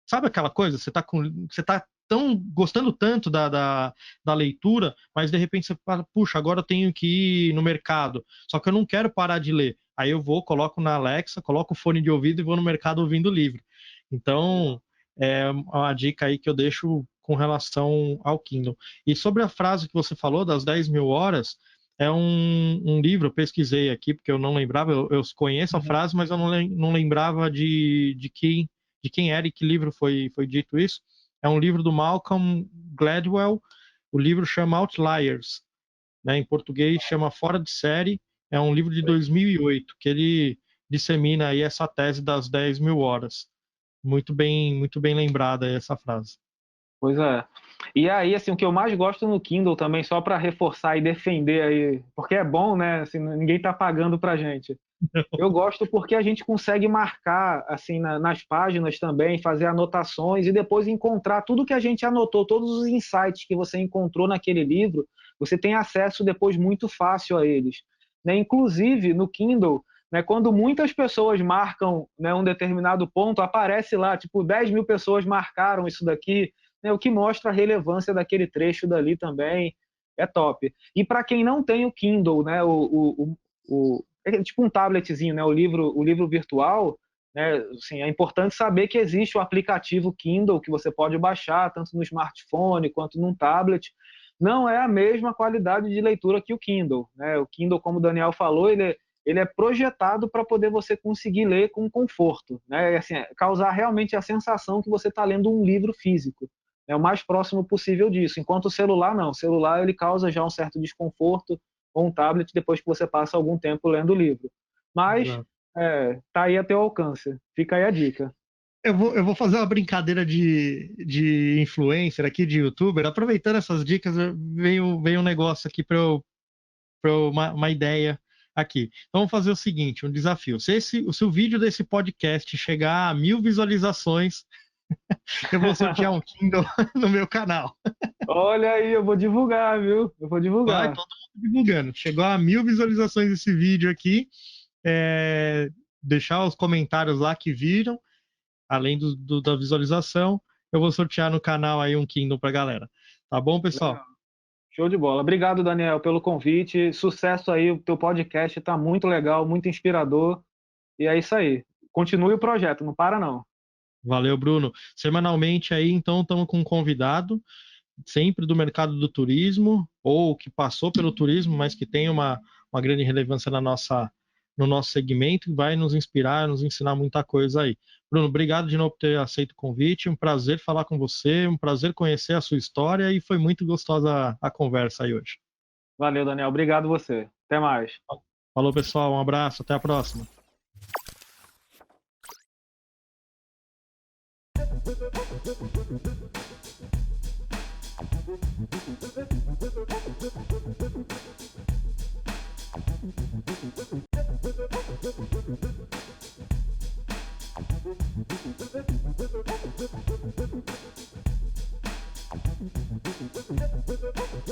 Sabe aquela coisa? Você tá tão gostando tanto da leitura, mas de repente você fala, puxa, agora eu tenho que ir no mercado. Só que eu não quero parar de ler. Aí eu vou, coloco na Alexa, coloco o fone de ouvido e vou no mercado ouvindo o livro. Então, é uma dica aí que eu deixo com relação ao Kindle. E sobre a frase que você falou das 10 mil horas, É um livro, eu pesquisei aqui, porque eu não lembrava, eu conheço a frase, mas eu não lembrava de quem era e que livro foi dito isso. É um livro do Malcolm Gladwell, o livro chama Outliers, né? Em português chama Fora de Série, é um livro de 2008, que ele dissemina aí essa tese das 10.000 horas. Muito bem lembrada essa frase. Pois é. E aí, assim, o que eu mais gosto no Kindle também, só para reforçar e defender aí, porque é bom, né? Assim, ninguém tá pagando pra gente. Eu gosto porque a gente consegue marcar, assim, nas páginas também, fazer anotações e depois encontrar tudo que a gente anotou, todos os insights que você encontrou naquele livro, você tem acesso depois muito fácil a eles, né? Inclusive, no Kindle, né, quando muitas pessoas marcam, né, um determinado ponto, aparece lá, tipo, 10.000 pessoas marcaram isso daqui, né, o que mostra a relevância daquele trecho dali também, é top. E para quem não tem o Kindle, né, é tipo um tabletzinho, né, o livro virtual, né, assim, é importante saber que existe o aplicativo Kindle que você pode baixar tanto no smartphone quanto num tablet. Não é a mesma qualidade de leitura que o Kindle, né? O Kindle, como o Daniel falou, ele é projetado para poder você conseguir ler com conforto, né? Assim, causar realmente a sensação que você está lendo um livro físico. É o mais próximo possível disso. Enquanto o celular, não. O celular ele causa já um certo desconforto, ou um tablet depois que você passa algum tempo lendo o livro. Mas tá aí a teu alcance. Fica aí a dica. Eu vou fazer uma brincadeira de influencer aqui, de youtuber. Aproveitando essas dicas, veio um negócio aqui uma ideia aqui. Então, vamos fazer o seguinte, um desafio. Se o vídeo desse podcast chegar a 1.000 visualizações, eu vou sortear um Kindle no meu canal. Olha aí, eu vou divulgar, viu? Eu vou Vai divulgar. todo mundo divulgando. Chegou a 1.000 visualizações esse vídeo aqui. Deixar os comentários lá que viram, além da visualização, eu vou sortear no canal aí um Kindle pra galera. Tá bom, pessoal? Legal. Show de bola. Obrigado, Daniel, pelo convite. Sucesso aí, o teu podcast está muito legal, muito inspirador. E é isso aí. Continue o projeto, não para não. Valeu, Bruno. Semanalmente aí, então, estamos com um convidado, sempre do mercado do turismo, ou que passou pelo turismo, mas que tem uma grande relevância no nosso segmento, vai nos inspirar, nos ensinar muita coisa aí. Bruno, obrigado de novo por ter aceito o convite, um prazer falar com você, um prazer conhecer a sua história e foi muito gostosa a conversa aí hoje. Valeu, Daniel. Obrigado você. Até mais. Falou, pessoal, um abraço, até a próxima.